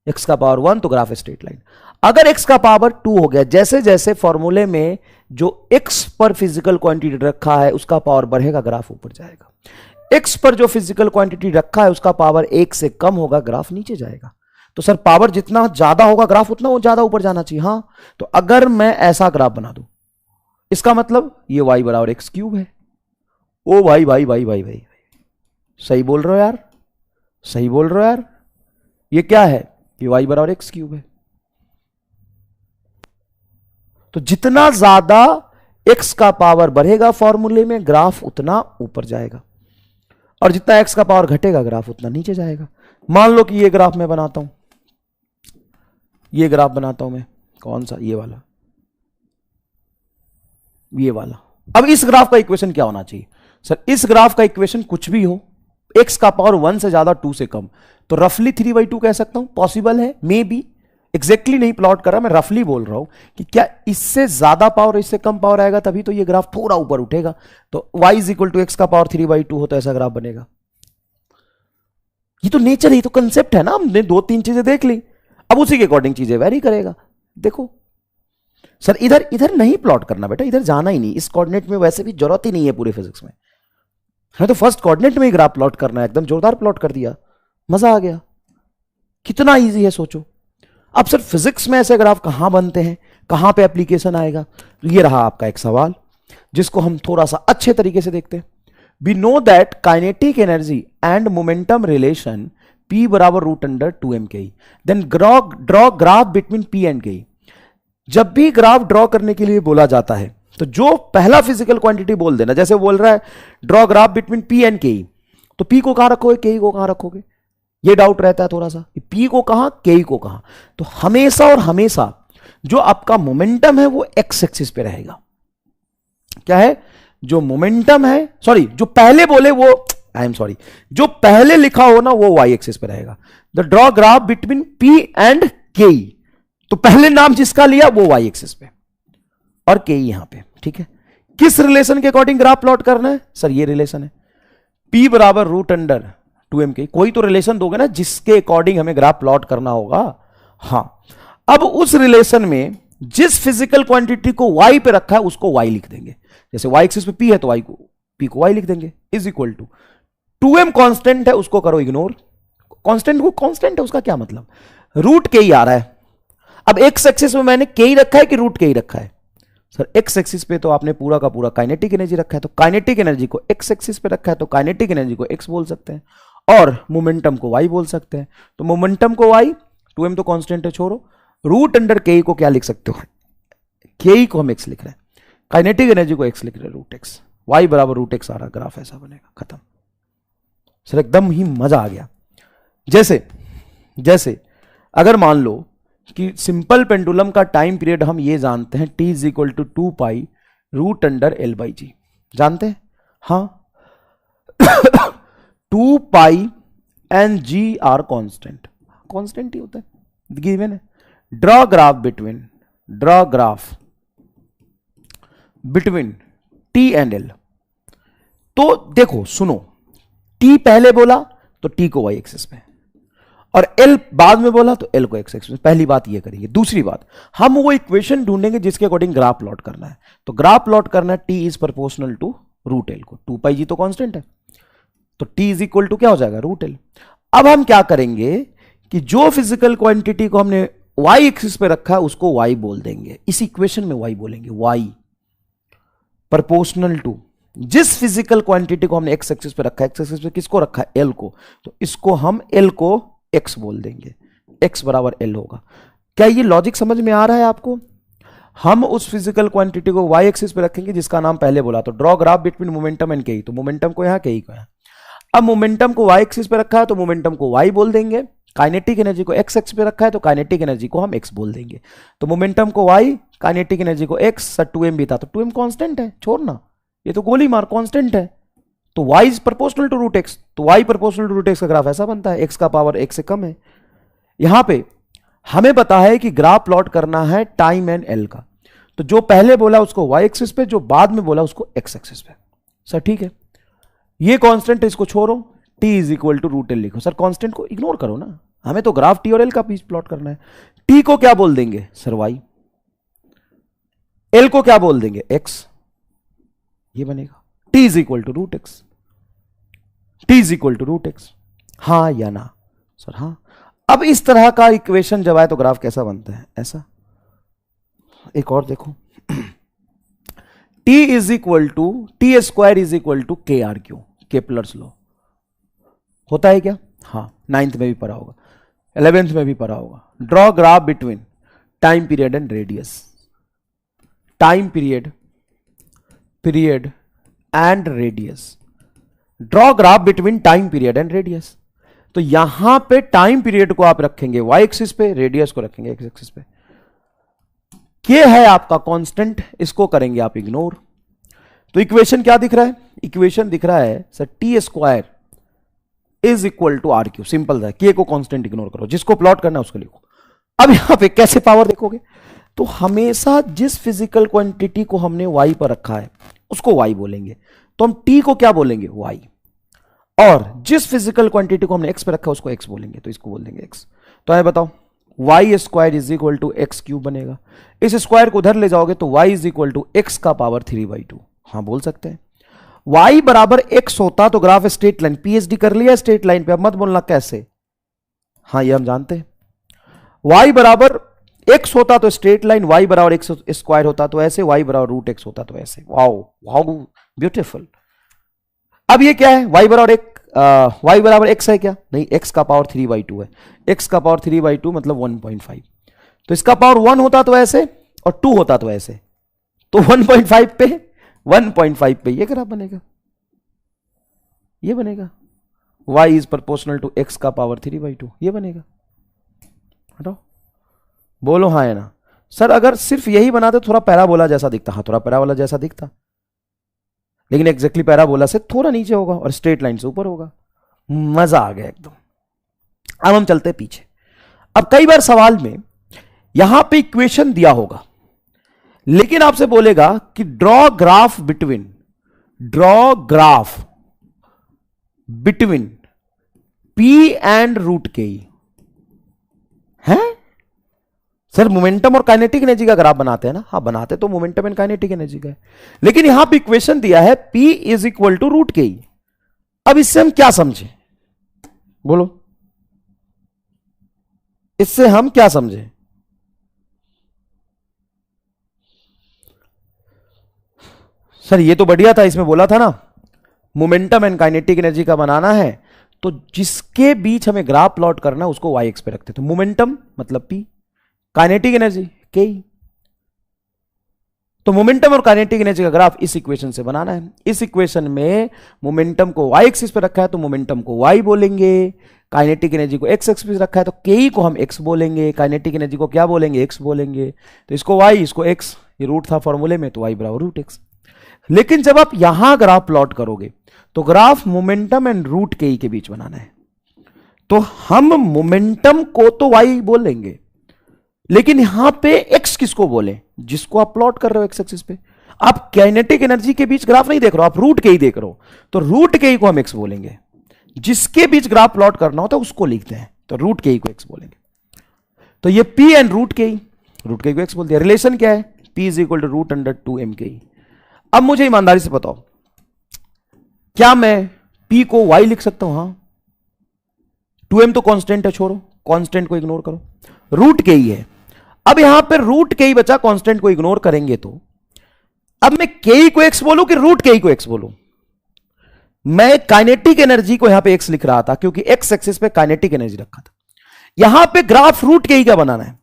x का पावर 1 तो ग्राफ स्ट्रेट लाइन। अगर x का पावर 2 हो गया, जैसे जैसे फॉर्मूले में जो x पर फिजिकल क्वांटिटी रखा है उसका पावर बढ़ेगा, ग्राफ ऊपर जाएगा। x पर जो फिजिकल क्वांटिटी रखा है उसका पावर 1 से कम होगा, ग्राफ नीचे जाएगा। तो सर पावर जितना ज्यादा होगा ग्राफ उतना वो ज्यादा ऊपर जाना चाहिए। हाँ, तो अगर मैं ऐसा ग्राफ बना दूं, इसका मतलब ये y बराबर एक्स क्यूब है। ओ भाई भाई भाई भाई भाई, सही बोल रहे हो यार, सही बोल रहे हो यार। ये क्या है? ये y बराबर एक्स क्यूब है। तो जितना ज्यादा x का पावर बढ़ेगा फॉर्मूले में, ग्राफ उतना ऊपर जाएगा, और जितना x का पावर घटेगा ग्राफ उतना नीचे जाएगा। मान लो कि ये ग्राफ मैं बनाता हूं, ये ग्राफ बनाता हूं मैं, कौन सा? ये वाला, ये वाला। अब इस ग्राफ का इक्वेशन क्या होना चाहिए सर? इस ग्राफ का इक्वेशन कुछ भी हो, x का पावर 1 से ज्यादा 2 से कम, तो रफली 3/2 कह सकता हूं। पॉसिबल है, मे बी, एग्जैक्टली नहीं प्लॉट कर रहा, मैं रफली बोल रहा हूं कि क्या इससे ज्यादा पावर इससे कम पावर आएगा तभी तो ये ग्राफ थोड़ा ऊपर उठेगा। तो y is equal to X का पावर 3/2 हो तो ऐसा ग्राफ बनेगा। ये तो नेचर, ही तो कंसेप्ट है ना, हमने 2-3 चीजें देख ली, अब उसी के अकॉर्डिंग चीजें वेरी करेगा। देखो सर, इधर इधर नहीं प्लॉट करना बेटा, इधर जाना ही नहीं, इस कोऑर्डिनेट में वैसे भी जरूरत ही नहीं है पूरे फिजिक्स में। हमें तो फर्स्ट कोऑर्डिनेट में ही ग्राफ प्लॉट करना है, एकदम जोरदार प्लॉट कर दिया, मजा आ गया। कितना इजी है सोचो। अब सर फिजिक्स में ऐसे ग्राफ कहां बनते हैं, कहां पे एप्लीकेशन आएगा? तो ये रहा आपका एक सवाल, जिसको हम थोड़ा सा अच्छे तरीके से देखते हैं। We know that kinetic energy and momentum relation P बराबर √2m/ke, then draw graph between P and ke। जब भी ग्राफ ड्रॉ करने के लिए बोला जाता है तो जो पहला फिजिकल क्वांटिटी बोल देना, जैसे बोल रहा है draw graph between P and ke, तो P को कहां रखोगे, ke को कहां रखोगे? ये डाउट रहता है थोड़ा सा, P को कहां, ke को कहां? तो हमेशा और हमेशा जो आपका मोमेंटम है वो एक्स एक्सिस पे रहेगा। क्या है? जो मोमेंटम है, सॉरी जो पहले बोले वो, आई एम सॉरी, जो पहले लिखा हो ना वो वाई एक्सिस पे रहेगा। The draw graph between P and ke, तो पहले नाम जिसका लिया वो वाई एक्सिस पे और के यहां पे। ठीक है, किस रिलेशन के अकॉर्डिंग ग्राफ प्लॉट करना है सर? ये रिलेशन है, P बराबर √2m/ke। कोई तो रिलेशन दोगे ना जिसके अकॉर्डिंग हमें ग्राफ प्लॉट करना होगा। हाँ, अब उस रिलेशन में जिस फिजिकल क्वांटिटी को y पे रखा है उसको y लिख देंगे। जैसे y एक्सिस पे P है तो P को y लिख देंगे, is equal to 2m constant है उसको करो इग्नोर, कांस्टेंट को कांस्टेंट है उसका क्या मतलब, रूट के ही आ रहा है। अब एक्स एक्सिस में मैंने के ही रखा है कि रूट के ही रखा है? सर एक्स एक्सिस पे तो आपने पूरा का पूरा काइनेटिक एनर्जी रखा है, तो काइनेटिक एनर्जी को एक्स एक्सिस पे रखा है तो काइनेटिक एनर्जी को एक्स बोल सकते हैं और मोमेंटम को वाई बोल सकते हैं। तो मोमेंटम को वाई, 2m तो कांस्टेंट है छोड़ो, रूट अंडर के को क्या लिख सकते हो, के को हम एक्स लिख रहे हैं, काइनेटिक एनर्जी को एक्स लिख रहे हैं, रूट एक्स, वाई बराबर रूट एक्स आ रहा, ग्राफ ऐसा बनेगा, खत्म। सर एकदम ही मजा आ गया। जैसे अगर मान लो कि सिंपल पेंडुलम का टाइम पीरियड हम ये जानते हैं t is equal to 2 pi root under l by g, जानते हैं? हाँ 2 pi and g are constant, constant ही होता है, गिवन है। Draw graph between t and l। तो देखो सुनो, t पहले बोला तो t को y एक्सिस पे और L बाद में बोला तो L को x एक्सिस पे। पहली बात ये करेंगे। दूसरी बात, हम वो इक्वेशन ढूंढेंगे जिसके अकॉर्डिंग ग्राफ प्लॉट करना है। तो ग्राफ प्लॉट करना है t is proportional to root L को, 2 पाई जी तो कांस्टेंट है, तो t इज इक्वल टू क्या हो जाएगा, रूट एल। अब हम क्या करेंगे कि जो फिजिकल क्वांटिटी को हमने y एक्सिस पे रखा है उसको y बोल देंगे, इस इक्वेशन में y बोलेंगे, y प्रोपोर्शनल टू जिस फिजिकल क्वांटिटी को हमने x एक्सिस पे रखा है, x एक्सिस पे किसको रखा है, l को, तो इसको हम l को x बोल देंगे, x बराबर l होगा। क्या ये लॉजिक समझ में आ रहा है आपको? हम उस फिजिकल क्वांटिटी को y एक्सिस पे रखेंगे जिसका नाम पहले बोला, तो draw graph between momentum and के, तो मोमेंटम को यहां, के को यहां। अब मोमेंटम को y एक्सिस पे रखा है तो मोमेंटम को y बोल देंगे, काइनेटिक एनर्जी को x एक्सिस पे रखा है तो काइनेटिक एनर्जी को हम x बोल देंगे। तो मोमेंटम को y, काइनेटिक एनर्जी को x, सर 2m भी था तो 2m कांस्टेंट है, छोड़ना, ये तो गोली मार कांस्टेंट है। तो y is proportional to root X, तो y proportional to root X का ग्राफ ऐसा बनता है, x का पावर x से कम है। यहां पे हमें पता है कि ग्राफ प्लॉट करना है टाइम एंड l का, तो जो पहले बोला उसको y एक्सिस पे, जो बाद में बोला उसको x एक्सिस पे। सर ठीक है, ये कांस्टेंट इसको छोड़ो, t is equal to root L लिखो। सर कांस्टेंट को इग्नोर करो ना, हमें तो ग्राफ t और l का पीस प्लॉट करना है। t को क्या बोल देंगे सर, y, l को क्या बोल देंगे, x, ये बनेगा t is equal to root X, t is equal to root X, हाँ या ना? सर हाँ। अब इस तरह का इक्वेशन जब आए तो ग्राफ कैसा बनता है, ऐसा। एक और देखो, t is equal to T square is equal to K R Q, Kepler's law होता है क्या? हाँ, 9th में भी पढ़ा होगा, 11th में भी पढ़ा होगा। Draw graph between time period and radius, time period and radius, draw graph between time period and radius. तो यहां पे टाइम पीरियड को आप रखेंगे y एक्सिस पे, रेडियस को रखेंगे x एक्सिस पे। के है आपका कांस्टेंट, इसको करेंगे आप इग्नोर। तो इक्वेशन क्या दिख रहा है, इक्वेशन दिख रहा है sir T square is equal to R Q, simple है, के को कांस्टेंट इग्नोर करो, जिसको प्लॉट करना है उसको लिखो। अब यहां पे कैसे पावर देखोगे, तो हमेशा जिस फिजिकल क्वांटिटी को हमने y पर रखा है उसको y बोलेंगे, तो हम t को क्या बोलेंगे, y, और जिस फिजिकल क्वांटिटी को हमने x पे रखा है उसको x बोलेंगे, तो इसको बोल देंगे x। तो आए बताओ, y square is equal to X cube बनेगा, इस स्क्वायर को उधर ले जाओगे तो y is equal to X का पावर 3/2, हाँ बोल सकते हैं। y बराबर x होता तो ग्राफ स्ट्रेट लाइन, पीएचडी कर लिया स्ट्रेट लाइन पे, अब मत बोलना कैसे, हाँ ये हम जानते हैं। y बराबर x होता तो स्ट्रेट लाइन, y बराबर x स्क्वायर होता तो ऐसे, y बराबर रूट एक्स होता तो ऐसे। Wow wow beautiful. अब ये क्या है, y बराबर y बराबर x है क्या, नहीं, x का पावर 3/2 है, x का पावर 3/2 मतलब 1.5, तो इसका पावर 1 होता तो ऐसे और 2 होता तो ऐसे, तो 1.5 पे ये ग्राफ बनेगा, ये बनेगा, y is proportional to x का पावर 3/2, ये बनेगा। हटाओ, बोलो हाँ या ना। सर अगर सिर्फ यही बनाते थोड़ा पैराबोला जैसा दिखता, हाँ थोड़ा पैराबोला जैसा दिखता, लेकिन एग्जैक्टली पैराबोला से थोड़ा नीचे होगा और स्ट्रेट लाइन से ऊपर होगा। मजा आ गया एकदम। अब हम चलते पीछे। अब कई बार सवाल में यहां पे इक्वेशन दिया होगा, लेकिन आपसे बोलेगा कि draw graph between P and root K है। सर मोमेंटम और काइनेटिक एनर्जी का ग्राफ बनाते हैं ना, हाँ बनाते तो मोमेंटम एंड काइनेटिक एनर्जी का है, लेकिन यहां पे इक्वेशन दिया है P is equal to root K. अब इससे हम क्या समझे, बोलो। इससे हम क्या समझे? सर ये तो बढ़िया था, इसमें बोला था ना मोमेंटम एंड काइनेटिक एनर्जी का बनाना है, तो जिसके बीच हमें ग्राफ प्लॉट करना है उसको वाई एक्स पे रखते, तो मोमेंटम मतलब पी, काइनेटिक एनर्जी के। तो मोमेंटम और काइनेटिक एनर्जी का ग्राफ इस इक्वेशन से बनाना है। इस इक्वेशन में मोमेंटम को वाई एक्सिस पे रखा है तो मोमेंटम को वाई बोलेंगे, काइनेटिक एनर्जी को एक्स एक्सिस पे रखा है तो के को हम एक्स बोलेंगे, काइनेटिक एनर्जी को क्या बोलेंगे? एक्स बोलेंगे। तो इसको वाई, इसको एक्स, ये रूट था फॉर्मूले में, तो वाई बराबर रूट एक्स। लेकिन जब आप यहां ग्राफ प्लॉट करोगे तो ग्राफ मोमेंटम एंड रूट के के बीच बनाना है, तो हम मोमेंटम को तो वाई बोलेंगे, लेकिन यहां पे एक्स किसको बोले? जिसको आप प्लॉट कर रहे हो एक्स एक्सिस पे। आप काइनेटिक एनर्जी के बीच ग्राफ नहीं देख रहे हो, आप रूट के ही देख रहे हो, तो रूट के ही को हम एक्स बोलेंगे। जिसके बीच ग्राफ प्लॉट करना होता है उसको लिखते हैं, तो रूट के ही को एक्स बोलेंगे। तो ये पी एंड रूट के ही को एक्स बोल दिया। रिलेशन क्या है? P is equal to root under 2m K ही। अब मुझे ईमानदारी से बताओ, क्या मैं P को Y लिख सकता हूं? हां, 2m तो कांस्टेंट है, छोड़ो, कांस्टेंट को इग्नोर करो, रूट के ही है। अब यहां पर रूट के ही बचा, कांस्टेंट को इग्नोर करेंगे तो अब मैं के ही को x बोलूं कि रूट के ही को x बोलूं? मैं काइनेटिक एनर्जी को यहां पे x लिख रहा था क्योंकि x एक्सिस पे काइनेटिक एनर्जी रखा था। यहां पे ग्राफ रूट के ही का बनाना है,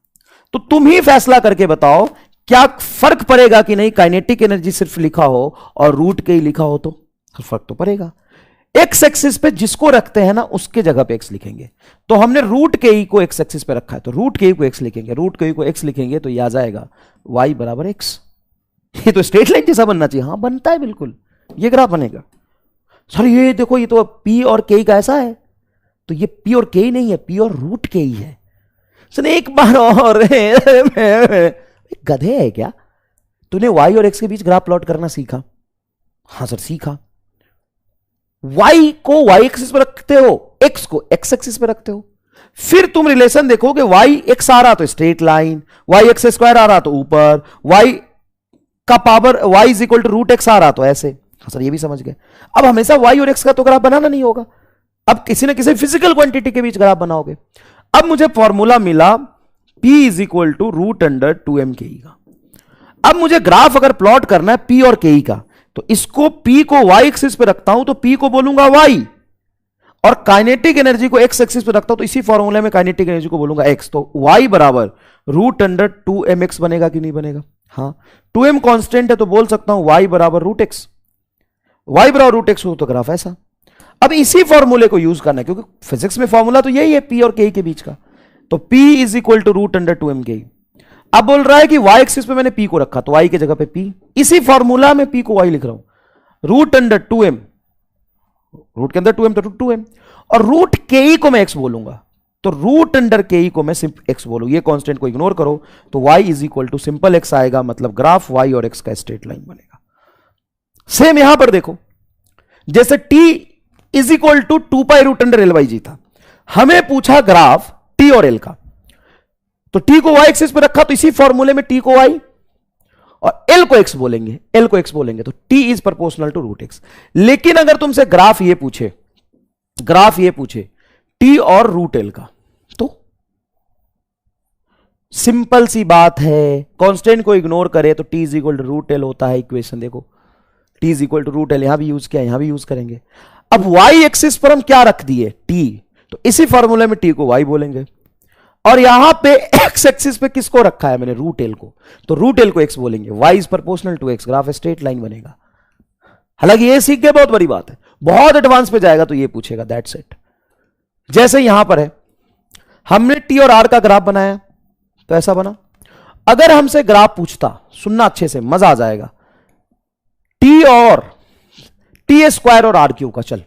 तो तुम ही फैसला करके बताओ क्या फर्क पड़ेगा कि नहीं काइनेटिक एनर्जी सिर्फ लिखा हो और रूट के ही लिखा हो? तो फर्क तो पड़ेगा। एक्स एक्सिस पे जिसको रखते हैं ना उसके जगह पे एक्स लिखेंगे, तो हमने रूट के ई को एक्स एक्सिस पे रखा है तो रूट के ई को एक्स लिखेंगे, रूट के ई को एक्स लिखेंगे तो ये आ जाएगा वाई बराबर एक्स। ये तो स्ट्रेट लाइन जैसा बनना चाहिए। हां बनता है, बिल्कुल ये ग्राफ बनेगा। सर ये देखो, ये तो पी और के का ऐसा है, तो ये पी और के नहीं है, पी और रूट के ही है। सर एक बार और गधे है क्या? तूने वाई और एक्स के बीच ग्राफ प्लॉट करना सीखा? हां सर सीखा। वाई को वाई एक्सिस पे रखते हो, एक्स को एक्स एक्सिस पे रखते हो, फिर तुम रिलेशन देखोगे वाई एक्स आ रहा तो straight line, y x square आ रहा तो ऊपर, वाई का power y is equal to root x आ रहा तो ऐसे। हाँ सर ये भी समझ गए। अब हमेशा वाई और एक्स का तो ग्राफ बनाना नहीं होगा, अब किसी ना किसी फिजिकल क्वांटिटी के बीच ग्राफ बनाओगे। अब मुझे फॉर्मूला मिला P is equal to root under 2m K का। अब मुझे ग्राफ अगर प्लॉट करना है P और के का, तो इसको P को y एक्सिस पे रखता हूं तो P को बोलूंगा y, और काइनेटिक एनर्जी को x एक्सिस पे रखता हूं तो इसी फॉर्मूले में काइनेटिक एनर्जी को बोलूंगा x, तो y बराबर रूट अंडर 2mx बनेगा कि नहीं बनेगा? हाँ, 2m कांस्टेंट है तो बोल सकता हूं y बराबर रूट एक्स। y बराबर रूट एक्स हो तो ग्राफ ऐसा। अब इसी फॉर्मूले को यूज करना है क्योंकि फिजिक्स में फॉर्मूला तो यही है P और K के बीच का, तो P is equal to root under 2m K. अब बोल रहा है कि y एक्सिस पे मैंने P को रखा तो y की जगह पे P, इसी फॉर्मूला में P को y लिख रहा हूं, रूट अंडर 2m, रूट के अंदर 2m तो 2m, और रूट के को मैं x बोलूंगा, तो रूट अंडर के को मैं सिर्फ x बोलूं, ये कांस्टेंट को इग्नोर करो तो y is equal to simple x आएगा, मतलब ग्राफ y और x का स्ट्रेट लाइन बनेगा। सेम यहां पर देखो, जैसे t is equal to 2 pi root under l by g था, हमें पूछा ग्राफ t और l का, तो t को y एक्सिस पे रखा तो इसी फॉर्मूले में t को y और l को x बोलेंगे, l को x बोलेंगे, तो t is proportional to root x। लेकिन अगर तुमसे ग्राफ ये पूछे t और रूट l का, तो सिंपल सी बात है, कांस्टेंट को इग्नोर करे तो t is equal to root l होता है। इक्वेशन देखो, t is equal to root l, यहां भी यूज किया, यहां भी यूज करेंगे। अब y एक्सिस पर हम क्या रख दिए? t, तो इसी फॉर्मूले में t को y बोलेंगे, और यहां पे x एक्सिस पे किसको रखा है मैंने? रूट l को, तो रूट l को x बोलेंगे, y is proportional to x, graph straight line बनेगा। हालांकि ये सीख गए, बहुत बड़ी बात है, बहुत एडवांस पे जाएगा तो ये पूछेगा, दैट्स इट। जैसे यहां पर है, हमने t और r का ग्राफ बनाया तो ऐसा बना। अगर हमसे ग्राफ पूछता, सुनना अच्छे से, मजा आ जाएगा, t और टी स्क्वायर और आर क्यूब का, चल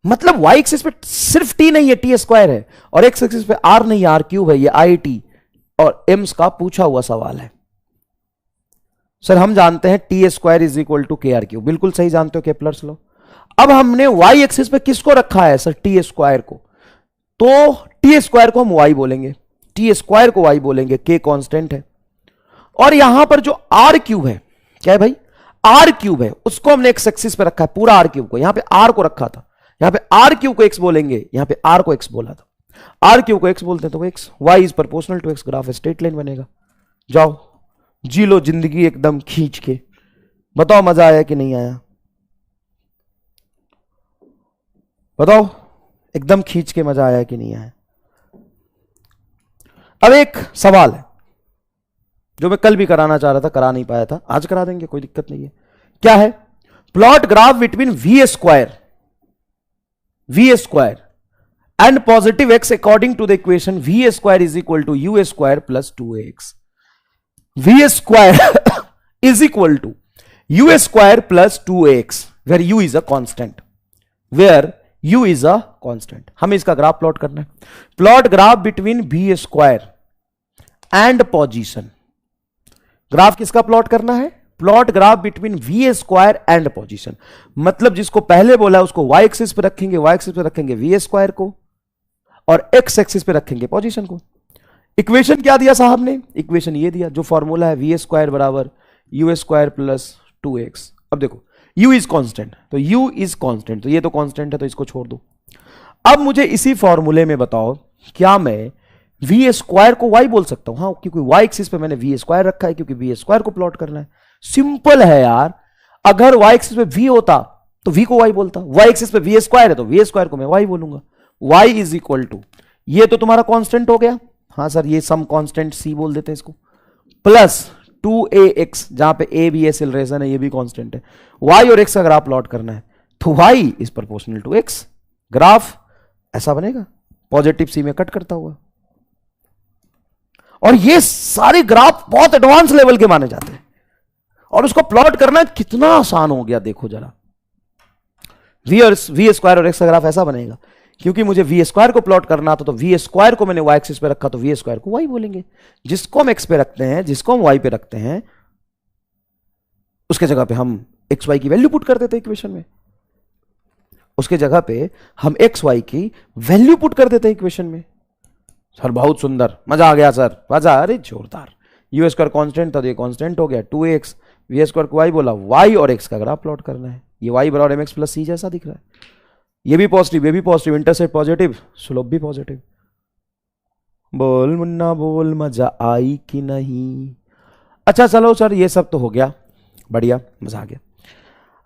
मतलब y एक्सिस पे सिर्फ t नहीं है, टी स्क्वायर है, और x एक्सिस पे r नहीं है, आर क्यूब है, ये आई टी और एम्स का पूछा हुआ सवाल है। सर हम जानते हैं T square is equal to K R cube, बिल्कुल सही जानते हो, केपलर्स लॉ। अब हमने y एक्सिस पे किसको रखा है? सर टी स्क्वायर को, तो टी स्क्वायर को हम y बोलेंगे, टी स्क्वायर को y बोलेंगे, k कांस्टेंट है, और यहां पर जो आर क्यूब है, क्या है भाई? आर क्यूब है, उसको हमने एक्स एक्सिस पे रखा है, पूरा आर क्यूब को, यहां पे आर को रखा था, यहां पे आर क्यूब को एक्स बोलेंगे, यहां पे आर को एक्स बोला था। आर क्यू को एक्स बोलते हैं तो X, Y is proportional to X, graph straight line बनेगा। जाओ जी लो जिंदगी एकदम खींच के, बताओ मजा आया कि नहीं आया, बताओ एकदम खींच के मजा आया कि नहीं आया। अब एक सवाल है जो मैं कल भी कराना चाह रहा था, करा नहीं पाया था, आज करा देंगे, कोई दिक्कत नहीं है। क्या है? Plot graph between V square and positive X according to the equation V square is equal to U square plus 2ax। V square is equal to U square plus 2ax where U is a constant, where u is a constant. हमें इसका ग्राफ प्लॉट करना है। Plot graph between B square and position. Graph किसका प्लॉट करना है? Plot graph between V square and position. मतलब जिसको पहले बोला उसको y एक्सिस पे रखेंगे, y एक्सिस पे रखेंगे वी स्क्वायर को, और x एक्सिस पे रखेंगे पोजीशन को। इक्वेशन क्या दिया साहब ने? इक्वेशन ये दिया जो फॉर्मूला है, वी स्क्वायर बराबर यू स्क्वायर प्लस 2x। अब देखो u इज कांस्टेंट, तो u इज कांस्टेंट, तो ये तो कांस्टेंट है तो इसको छोड़ दो। अब मुझे इसी फॉर्मूले में बताओ क्या मैं वी स्क्वायर को y बोल सकता हूं? हाँ, क्योंकि y एक्सिस पे मैंने वी स्क्वायर रखा है, क्योंकि वी स्क्वायर को प्लॉट करना है। सिंपल है यार, अगर y एक्सिस पे v होता तो v को y बोलता, y एक्सिस पे वी स्क्वायर है तो वी स्क्वायर को मैं y बोलूंगा। y इज इक्वल टू, ये तो तुम्हारा कांस्टेंट हो गया, हाँ सर ये सम कांस्टेंट c बोल देते हैं इसको, प्लस 2ax, जहां पे a b s रिलेशन है, ये भी कांस्टेंट है। y और x का ग्राफ प्लॉट करना है तो y is proportional to x। Graph ऐसा बनेगा, पॉजिटिव c में कट करता हुआ। और ये सारे ग्राफ बहुत एडवांस लेवल के माने जाते हैं, और उसको प्लॉट करना कितना आसान हो गया देखो जरा। वी स्क्वायर और एक्स का ग्राफ ऐसा बनेगा, क्योंकि मुझे वी स्क्वायर को प्लॉट करना था तो वी स्क्वायर को मैंने वाई एक्सिस पे रखा तो वी स्क्वायर को वाई बोलेंगे। जिसको हम एक्स पे रखते हैं, जिसको हम वाई पे रखते हैं, उसके जगह पे हम एक्स वाई की वैल्यू पुट कर देते हैं इक्वेशन में, उसके जगह पे हम एक्स वाई की वैल्यू पुट कर देते हैं इक्वेशन में। सर बहुत सुंदर, मजा आ गया सर, मजा, अरे जोरदार। यू स्क्वायर कांस्टेंट था तो ये कांस्टेंट हो गया, 2x, वी स्क्वायर को वाई बोला, वाई और एक्स का ग्राफ प्लॉट करना है। ये वाई बराबर एम एक्स प्लस सी जैसा दिख रहा है, ये भी पॉजिटिव, ये भी पॉजिटिव, इंटरसेप्ट पॉजिटिव, स्लोप भी पॉजिटिव। बोल मुन्ना बोल, मजा आई कि नहीं? अच्छा चलो सर ये सब तो हो गया, बढ़िया, मजा आ गया।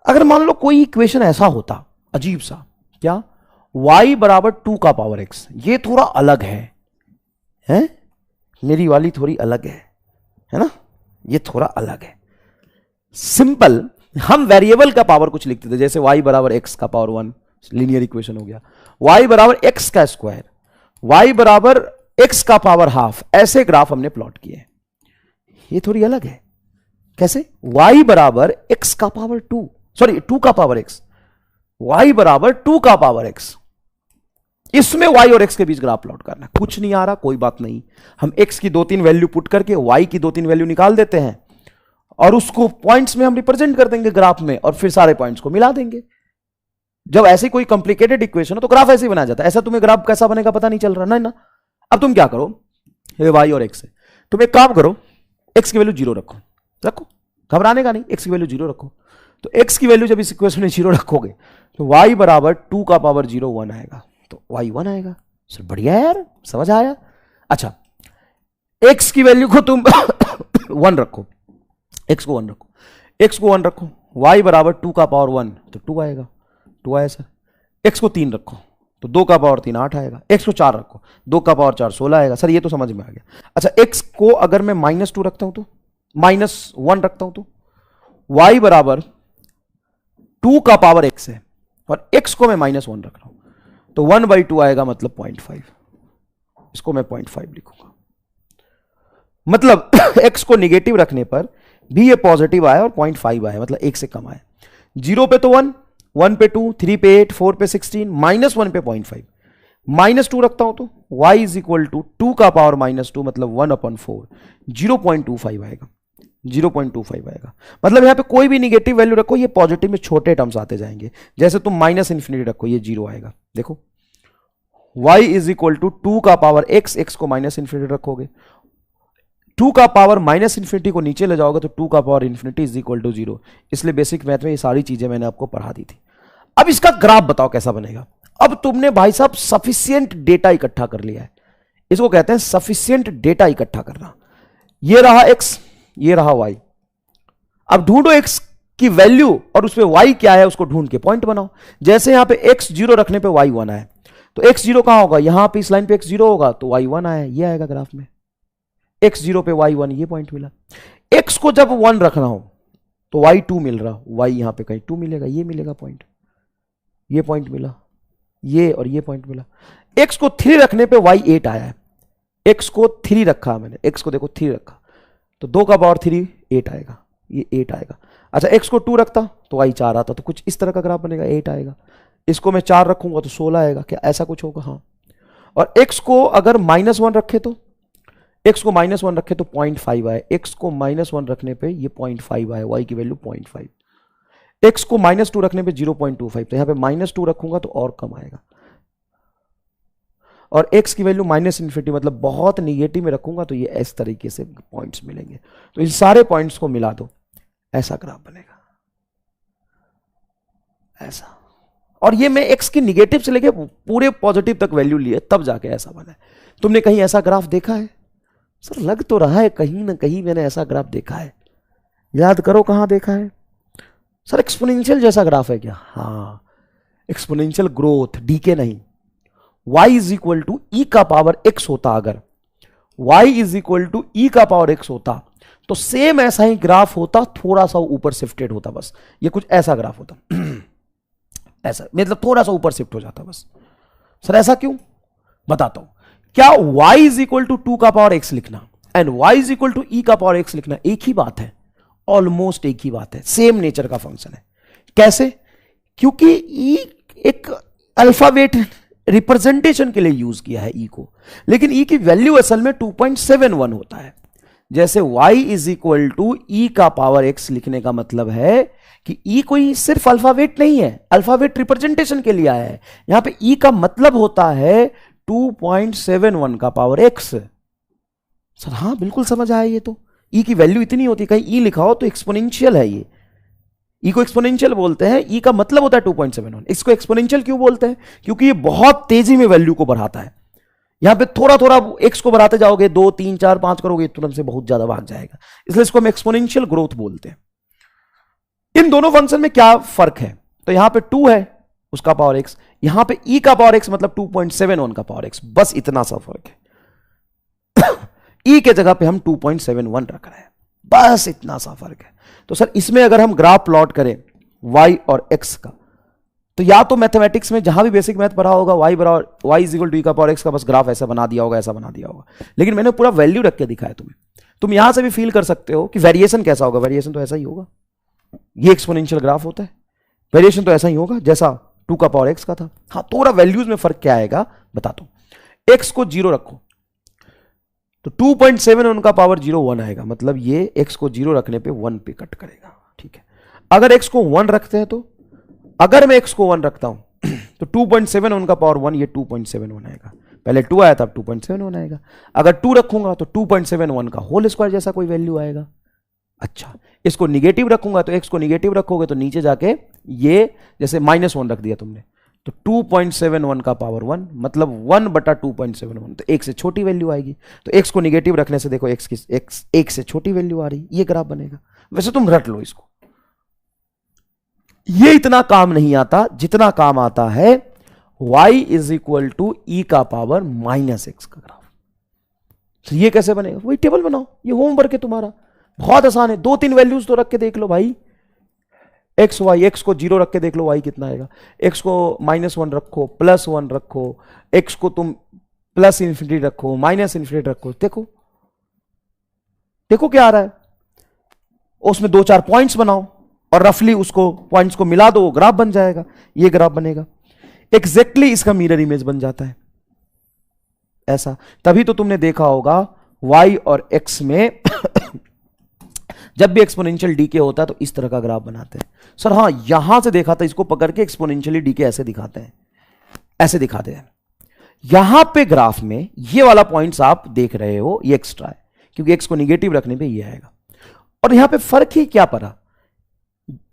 अगर मान लो कोई इक्वेशन ऐसा होता अजीब सा, क्या? y बराबर 2 का पावर x, ये थोड़ा अलग है, हैं? मेरी वाली थोड़ी अलग है ना, ये थोड़ा अलग है। सिंपल, हम वेरिएबल का पावर कुछ लिखते थे, जैसे y बराबर x का पावर 1, लीनियर इक्वेशन हो गया। y बराबर x का स्क्वायर, y बराबर x का पावर हाफ, ऐसे ग्राफ हमने प्लॉट किए। ये थोड़ी अलग है, कैसे? y बराबर x का पावर 2, सॉरी 2 का पावर x, y बराबर 2 का पावर x, इसमें y और x के बीच ग्राफ प्लॉट करना। कुछ नहीं आ रहा, कोई बात नहीं, हम x की 2-3 वैल्यू पुट करके y की 2-3 वैल्यू निकाल देते हैं, और उसको पॉइंट्स में हम रिप्रेजेंट कर देंगे ग्राफ में, और फिर सारे पॉइंट्स को मिला देंगे। जब ऐसे कोई कॉम्प्लिकेटेड इक्वेशन हो तो ग्राफ ऐसे ही बनाया जाता है। ऐसा तुम्हें ग्राफ कैसा बनेगा पता नहीं चल रहा ना। अब तुम क्या करो, y और x है, तुम एक काम करो, x की वैल्यू 0 रखो, घबराने का नहीं, x की वैल्यू 0 रखो। तो x की वैल्यू जब इस इक्वेशन में 0 रखोगे तो y बराबर 2 का पावर 0 1 आएगा, तो y 1 आएगा। सर बढ़िया यार, समझ आया। अच्छा, x की वैल्यू को तुम 1 रखो, x को 1 रखो, x को 1 रखो, y बराबर 2 का पावर 1 तो 2 आएगा, 2 आया सर। x को 3 रखो तो 2 का पावर 3 8 आएगा, x को 4 रखो, 2 का पावर 4 16 आएगा। सर ये तो समझ में आ गया। अच्छा, x को अगर मैं -2 रखता हूं तो, -1 रखता हूं तो, y बराबर 2 का पावर x है, और x को मैं -1 रख रहा हूं तो 1/2 आएगा, मतलब 0.5। इसको मैं 0.5 लिखूंगा। मतलब x को निगेटिव रखने पर भी ये पॉजिटिव आया और 0.5 आया, मतलब 1 से कम आया। 0 पे तो 1, 1 पे 2, 3 पे 8, 4 पे 16, -1 पे 0.5, -2 रखता हूं तो y इज इक्वल टू 2 का पावर -2, मतलब 1/4, 0.25 आएगा, 0.25 आएगा। मतलब यहां पे कोई भी निगेटिव वैल्यू रखो, ये पॉजिटिव में छोटे टर्म्स आते जाएंगे। जैसे तुम -∞ रखो, ये 0 आएगा। देखो y इज इक्वल टू 2 का पावर x को -∞ रखोगे, 2 का पावर -∞ को नीचे ले जाओगे तो 2 का पावर ∞ इज इक्वल टू 0। इसलिए बेसिक मैथ में ये सारी चीजें मैंने आपको पढ़ा दी थी। अब इसका ग्राफ बताओ कैसा बनेगा। अब तुमने भाई साहब सफिशिएंट डेटा इकट्ठा कर लिया है, इसको कहते हैं सफिशिएंट डेटा इकट्ठा करना। ये रहा x, ये रहा y। अब ढूंढो x की वैल्यू और उसपे y क्या है उसको ढूंढ के पॉइंट बनाओ। जैसे यहां पे x 0 रखने पे y 1 आया, तो x 0 कहां होगा, यहां पे इस लाइन पे x 0 होगा तो y 1 आया, ये आएगा ग्राफ में। x 0 पे y 1, ये पॉइंट मिला। x को जब 1 रखना हो तो y 2 मिल रहा, y यहां पे कहीं 2 मिलेगा, ये मिलेगा पॉइंट, ये पॉइंट मिला, ये और ये पॉइंट मिला। x को 3 रखने पे y 8 आया है, x को 3 रखा मैंने, x को देखो 3 रखा तो 2 का पावर 3 8 आएगा, ये 8 आएगा। अच्छा x को 2 रखता तो y 4 आता, तो कुछ इस तरह का ग्राफ बनेगा, 8 आएगा। इसको मैं 4 रखूंगा तो 16 आएगा, क्या ऐसा कुछ होगा? हाँ। और x को अगर -1 रखे तो, x को -1 रखे तो 0.5 आए, x को -1 रखने पे ये 0.5 आए, y की वैल्यू 0.5। x को -2 रखने पे 0.25, तो यहां पे -2 रखूंगा तो और कम आएगा। और x की वैल्यू -∞, मतलब बहुत निगेटिव में रखूंगा तो ये इस तरीके से पॉइंट्स मिलेंगे। तो इन सारे पॉइंट्स को मिला दो, ऐसा ग्राफ बनेगा, ऐसा। और ये मैं x की निगेटिव से लेके पूरे पॉजिटिव तक वैल्यू लिए तब जाके ऐसा बना है। तुमने कहीं ऐसा ग्राफ देखा है? सर लग तो रहा है कहीं ना कहीं मैंने ऐसा ग्राफ देखा है, याद करो कहां देखा है। सर एक्सपोनेंशियल जैसा ग्राफ है क्या? हाँ, एक्सपोनेंशियल ग्रोथ, डीके नहीं। y is equal to e का पावर x होता, अगर y is equal to e का पावर x होता तो सेम ऐसा ही ग्राफ होता, थोड़ा सा ऊपर शिफ्टेड होता, बस ये कुछ ऐसा ग्राफ होता ऐसा, मतलब थोड़ा सा ऊपर शिफ्ट हो जाता बस। सर ऐसा क्यों? बताता हूं। क्या y इज इक्वल टू 2 का पावर x लिखना and y is equal to e का पावर x लिखना एक ही बात है? ऑलमोस्ट एक ही बात है, सेम नेचर का फंक्शन है। कैसे? क्योंकि ई एक अल्फाबेट रिप्रेजेंटेशन के लिए यूज किया है ई को, लेकिन ई की वैल्यू असल में 2.71 होता है। जैसे y is equal to e का पावर x लिखने का मतलब है कि ई कोई सिर्फ अल्फाबेट नहीं है, अल्फाबेट रिप्रेजेंटेशन के लिए आया है। यहां पे ई का मतलब होता है 2.71 का पावर x। सर हाँ बिल्कुल समझ आया, ये तो ई की वैल्यू इतनी होती है, कहीं ई लिखा हो तो एक्सपोनेंशियल है, ये ई को एक्सपोनेंशियल बोलते हैं, ई का मतलब होता है 2.71। इसको एक्सपोनेंशियल क्यों बोलते हैं? क्योंकि ये बहुत तेजी में वैल्यू को बढ़ाता है। यहां पे थोड़ा थोड़ा एक्स को बढ़ाते जाओगे, 2 3 4 5 करोगे, तुरंत से बहुत ज्यादा भाग जाएगा, इसलिए इसको हम एक्सपोनेंशियल ग्रोथ बोलते हैं। इन दोनों फंक्शन में क्या फर्क है? तो यहां पे 2 है उसका पावर x, यहां पे e का पावर x मतलब 2.71 का पावर x, बस इतना सा फर्क है। e के जगह पे हम 2.71 रख रहे हैं, बस इतना सा फर्क है। तो सर इसमें अगर हम ग्राफ प्लॉट करें y और x का, तो या तो मैथमेटिक्स में जहां भी बेसिक मैथ पढ़ा होगा y is equal to e का पावर x का बस ग्राफ ऐसा बना दिया होगा, ऐसा बना दिया होगा, लेकिन मैंने पूरा वैल्यू रख के दिखाया तुम्हें। तुम यहां से भी फील कर सकते हो कि वेरिएशन कैसा होगा, वेरिएशन तो ऐसा ही होगा, ये एक्सपोनेंशियल ग्राफ होता है, वेरिएशन तो ऐसा ही होगा जैसा 2 का पावर x का था। हाँ, थोड़ा वैल्यूज में फर्क क्या आएगा बताता हूं। x को 0 रखो तो 2.7 का पावर 0 1 आएगा, मतलब ये x को 0 रखने पे 1 पे कट करेगा, ठीक है। अगर x को 1 रखते हैं तो, अगर मैं x को 1 रखता हूं तो 2.7 का पावर 1, ये 2.71 आएगा, पहले 2 आया था अब 2.71 आएगा। अगर 2 रखूंगा तो 2.71 का होल स्क्वायर जैसा कोई वैल्यू आएगा। अच्छा, इसको निगेटिव रखूंगा तो x को निगेटिव रखोगे तो नीचे जाके ये जैसे -1 रख दिया तुमने तो 2.71 का पावर 1 मतलब 1 बटा 2.71, तो एक से छोटी वैल्यू आएगी। तो x को निगेटिव रखने से देखो x की एक से छोटी वैल्यू आ रही, ये ग्राफ बनेगा। वैसे तुम रट लो इसको, ये इतना काम नहीं आता जितना काम आता है y is equal to e का पावर -x का ग्राफ। तो ये कैसे बनेगा? वही टेबल बनाओ, ये होमवर्क है तुम्हारा, बहुत आसान है। 2-3 वैल्यूज तो रख के देख लो भाई, x y, x को 0 रख के देख लो y कितना आएगा, x को -1 रखो, +1 रखो, x को तुम +∞ रखो, -∞ रखो, देखो देखो क्या आ रहा है। उसमें 2-4 पॉइंट्स बनाओ और रफली उसको पॉइंट्स को मिला दो, ग्राफ बन जाएगा, ये ग्राफ बनेगा। एग्जैक्टली इसका मिरर इमेज बन जाता है ऐसा। तभी तो तुमने देखा होगा y और x में जब भी एक्सपोनेंशियल डीके होता है तो इस तरह का ग्राफ बनाते हैं। सर हाँ, यहां से देखा था, इसको पकड़ के एक्सपोनेंशियली डीके ऐसे दिखाते हैं, ऐसे दिखाते हैं। यहां पे ग्राफ में ये वाला पॉइंट्स आप देख रहे हो, ये एक्स्ट्रा है क्योंकि x को निगेटिव रखने पे ये आएगा। और यहां पे फर्क ही क्या पड़ा,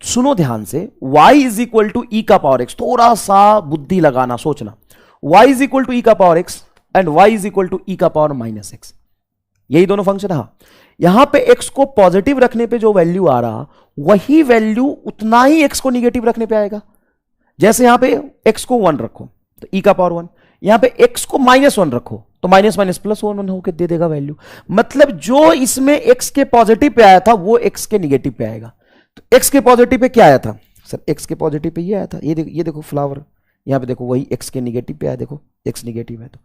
सुनो ध्यान से, y is equal to e का पावर x, थोड़ा सा बुद्धि लगाना, सोचना, y is equal to e का power x and y is equal to e का पावर माइनस x, यही दोनों फंक्शन। हाँ, यहां पे x को पॉजिटिव रखने पे जो वैल्यू आ रहा वही वैल्यू उतना ही x को निगेटिव रखने पे आएगा। जैसे यहां पे x को 1 रखो तो e का पावर 1, यहां पे x को -1 रखो तो माइनस माइनस प्लस 1 होकर दे देगा वैल्यू। मतलब जो इसमें x के पॉजिटिव पे आया था वो x के निगेटिव पे आएगा। तो x के पॉजिटिव पे क्या आया था सर, x के पॉजिटिव पे ये आया था, ये देखो फ्लावर, यहां पे देखो वही x के निगेटिव पे आया, देखो x निगेटिव है तो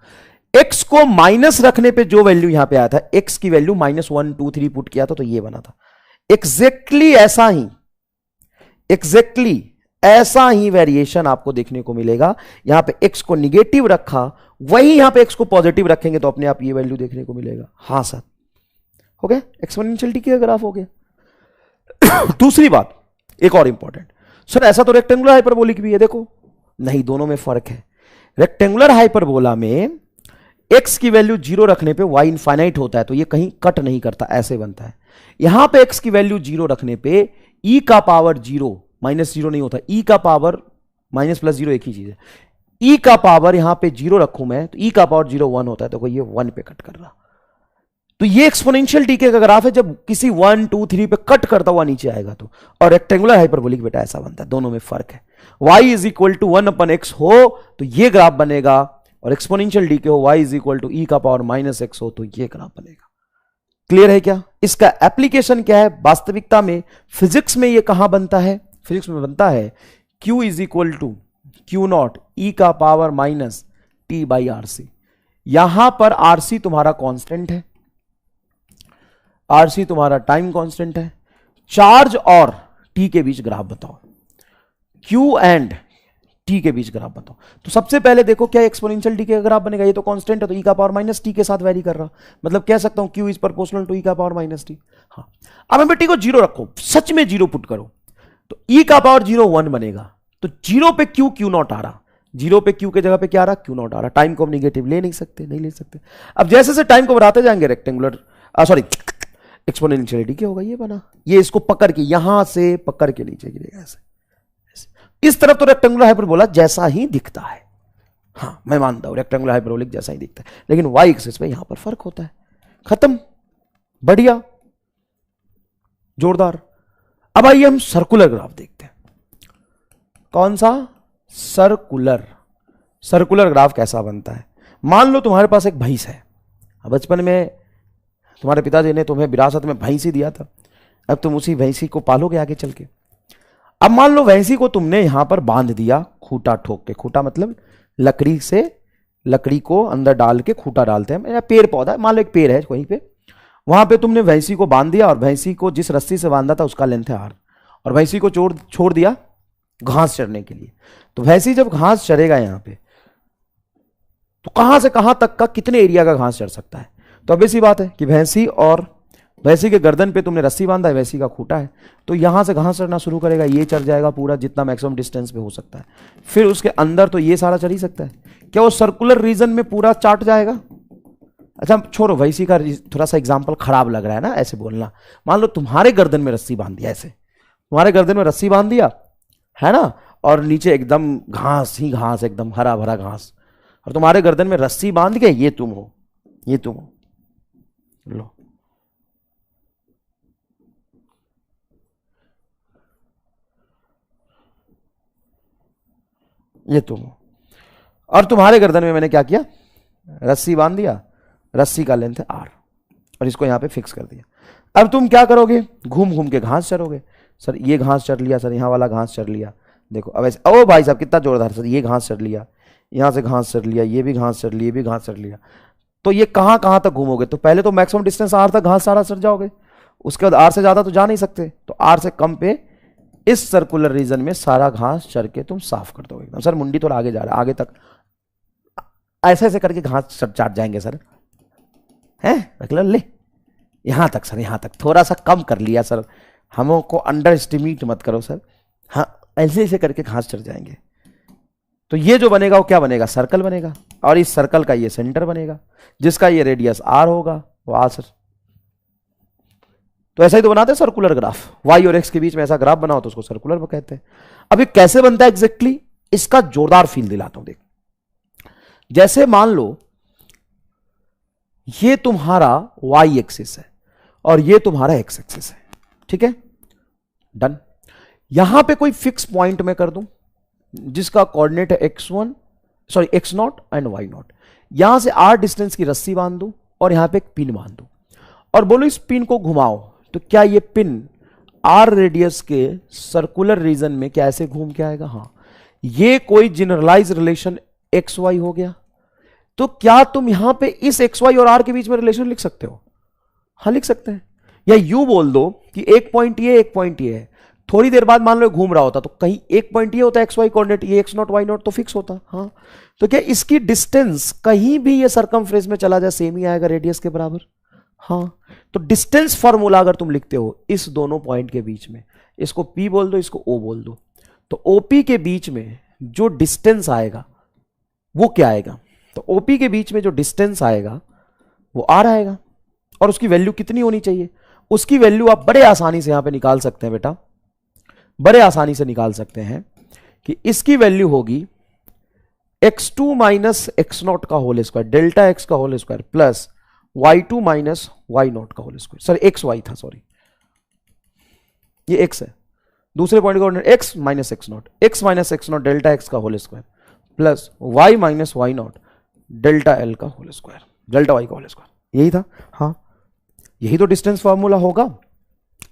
x को माइनस रखने पे जो वैल्यू यहां पे आया था, x की वैल्यू -1 2 3 पुट किया था तो ये बना था। एग्जैक्टली ऐसा ही वेरिएशन आपको देखने को मिलेगा। यहां पे x को निगेटिव रखा, वही यहां पे x को पॉजिटिव रखेंगे तो अपने आप ये वैल्यू देखने को मिलेगा। हां सर, हो गया, एक्सपोनेंशियल डी का ग्राफ हो गया। दूसरी बात एक और इंपॉर्टेंट, सर ऐसा तो रेक्टेंगुलर हाइपरबोलिक भी है, देखो नहीं, दोनों में फर्क है। रेक्टेंगुलर हाइपरबोला में x की वैल्यू 0 रखने पे y इनफाइनाइट होता है तो ये कहीं कट नहीं करता, ऐसे बनता है। यहां पे x की वैल्यू 0 रखने पे e का पावर 0 -0 नहीं होता, e का पावर माइनस प्लस 0 एक ही चीज है। e का पावर यहां पे 0 रखूं मैं तो e का पावर 0 1 होता है, तो ये 1 पे कट कर रहा। तो ये एक्सपोनेंशियल डीके का ग्राफ है, जब किसी 1 2 3 पे कट करता हुआ नीचे आएगा तो। और रेक्टेंगुलर हाइपरबोलिक बेटा ऐसा बनता है, दोनों में फर्क है। y is equal to 1/x हो तो ये ग्राफ बनेगा, और एक्सपोनेंशियल डीके हो y is equal to e का पावर -x हो तो ये ग्राफ बनेगा। क्लियर है क्या? इसका एप्लीकेशन क्या है वास्तविकता में, फिजिक्स में ये कहां बनता है? फिजिक्स में बनता है Q is equal to Q0 E का पावर -t/RC। यहां पर RC तुम्हारा कांस्टेंट है, RC तुम्हारा टाइम कांस्टेंट है। चार्ज और T के बीच ग्राफ बताओ, Q एंड T के बीच ग्राफ बताओ। तो सबसे पहले देखो क्या एक्सपोनेंशियल डी का ग्राफ बनेगा, ये तो कांस्टेंट है तो e का पावर -t के साथ वेरी कर रहा, मतलब कह सकता हूं Q is proportional to e का पावर -t। हाँ, अब मैं t को 0 रखो, सच में 0 पुट करो तो e का पावर 0 1 बनेगा। तो 0 पे Q0 आ रहा, 0 पे Q के जगह पे क्या आ रहा, Q0 आ रहा। टाइम को हम निगेटिव ले नहीं सकते, नहीं ले सकते। अब जैसे से टाइम को बढ़ाते जाएंगे रेक्टेंगुलर सॉरी एक्सपोनेंशियल डी क्या होगा, ये बना, ये इसको पकड़ के यहां से पकड़ के नीचे गिरेगा ऐसे। इस तरफ तो रेक्टेंगुलर हाइपरबोला जैसा ही दिखता है, हां मैं मानता हूं रेक्टेंगुलर हाइपरबोलिक जैसा ही दिखता है, लेकिन y एक्सिस पे यहां पर फर्क होता है। खत्म, बढ़िया, जोरदार। अब आइए हम सर्कुलर ग्राफ देखते हैं। कौन सा? सर्कुलर ग्राफ कैसा बनता है? मान लो तुम्हारे पास एक भैंस है, बचपन में तुम्हारे पिताजी ने तुम्हें विरासत में भैंसी दिया था, अब तुम उसी भैंसी को पालोगे आगे चल के। अब मान लो भैंसी को तुमने यहां पर बांध दिया खूंटा ठोक के, खूंटा मतलब लकड़ी से, लकड़ी को अंदर डाल के खूंटा डालते हैं, पेड़ पौधा, मान लो एक पेड़ है वहीं पे, वहां पे तुमने भैंसी को बांध दिया और भैंसी को जिस रस्सी से बांधा था उसका लेंथ है r, और भैंसी को छोड़ दिया घास चरने के लिए। तो भैंसी जब घास चरेगा यहां पे तो कहां से कहां तक का कितने एरिया का घास चर सकता है? तो अब ऐसी बात है कि भैंसी के गर्दन पे तुमने रस्सी बांधा है, भैंसी का खूंटा है, तो यहां से घास चरना शुरू करेगा, ये चर जाएगा पूरा जितना मैक्सिमम डिस्टेंस पे हो सकता है। फिर उसके अंदर तो ये सारा चर ही सकता है, क्या वो सर्कुलर रीजन में पूरा चाट जाएगा? अच्छा छोड़ो, भैंसी का थोड़ा सा एग्जांपल खराब लग रहा है ना ऐसे बोलना। मान लो तुम्हारे गर्दन में रस्सी बांध दिया, ऐसे तुम्हारे गर्दन में रस्सी बांध दिया है ना, और नीचे एकदम घास ही घास, एकदम हरा भरा घास, और तुम्हारे गर्दन में रस्सी बांध के ये तुम हो, ये तुम हो, लो ये तुम हो, और तुम्हारे गर्दन में मैंने क्या किया, रस्सी बांध दिया, रस्सी का लेंथ है r, और इसको यहां पे फिक्स कर दिया। अब तुम क्या करोगे, घूम घूम के घास चरोगे। सर ये घास चर लिया, सर यहां वाला घास चर लिया, देखो अब ऐसे, ओ भाई साहब कितना जोरदार, सर ये घास चर लिया, यहां से घास चर लिया, ये भी घास चर लिया, ये भी घास चर लिया। तो ये कहां कहां तक घूमोगे? तो पहले तो मैक्सिमम डिस्टेंस r तक घास सारा चर जाओगे, उसके बाद r से ज्यादा तो जा नहीं सकते, तो r से कम पे इस सर्कुलर रीजन में सारा घास चर के तुम साफ कर दोगे एकदम। सर मुंडी थोड़ा आगे जा रहा है, आगे तक ऐसे ऐसे करके घास चाट जाएंगे सर, हैं रख लो, ले यहां तक सर, यहां तक थोड़ा सा कम कर लिया सर, हमको अंडर एस्टिमेट मत करो सर, हाँ ऐसे ऐसे करके घास चढ़ जाएंगे। तो ये जो बनेगा वो क्या बनेगा, सर्कल बनेगा, और इस सर्कल का ये सेंटर बनेगा जिसका ये रेडियस r होगा, वो r सर तो ऐसा ही तो बनाते हैं सर्कुलर ग्राफ, वाई और एक्स के बीच में ऐसा ग्राफ बनाओ तो उसको सर्कुलर कहते हैं। अब ये कैसे बनता है एग्जैक्टली, इसका जोरदार फील दिलाता हूं। देख, जैसे मान लो ये तुम्हारा वाई एक्सिस है और ये तुम्हारा एक्स एक्सिस है, ठीक है, डन। यहां पे कोई फिक्स पॉइंट में कर दूं जिसका कोऑर्डिनेट है x1 sorry x0 and y0। यहां से r डिस्टेंस की रस्सी बांध दूं और यहां पे एक पिन बांध दूं और बोलो इस पिन को घुमाओ, तो क्या ये पिन r रेडियस के सर्कुलर रीजन में क्या ऐसे घूम के आएगा? हाँ। ये कोई जनरलाइज रिलेशन एक्स वाई हो गया। तो क्या तुम यहां पे इस एक्स वाई और आर के बीच में रिलेशन लिख सकते हो? हाँ, लिख सकते हैं। या यू बोल दो कि एक पॉइंट ये एक पॉइंट ये है, थोड़ी देर बाद मान लो घूम रहा होता तो कहीं एक पॉइंट ये होता एक्स वाई कोऑर्डिनेट, ये एक्स नॉट वाई नॉट तो फिक्स होता। हाँ, तो क्या इसकी डिस्टेंस कहीं भी ये सरकमफ्रेंस में चला जाए सेम ही आएगा रेडियस के बराबर? हाँ। तो डिस्टेंस फॉर्मूला अगर तुम लिखते हो इस दोनों पॉइंट के बीच में, इसको P बोल दो, इसको O बोल दो, तो OP के बीच में जो डिस्टेंस आएगा वो क्या आएगा? तो OP के बीच में जो डिस्टेंस आएगा वो R आएगा। और उसकी वैल्यू कितनी होनी चाहिए? उसकी वैल्यू आप बड़े आसानी से यहां पे निकाल सकते हैं बेटा, बड़े आसानी से निकाल सकते हैं कि इसकी वैल्यू होगी x2 माइनस x0 का होल स्क्वायर, डेल्टा x का whole square plus y2 minus y0 का होल स्क्वायर। सॉरी xy था, सॉरी ये x है, दूसरे पॉइंट का x minus x0 delta x का whole square plus y minus y0 delta l का होल स्क्वायर, डेल्टा y का होल स्क्वायर, यही था। हाँ, यही तो डिस्टेंस फॉर्मूला होगा।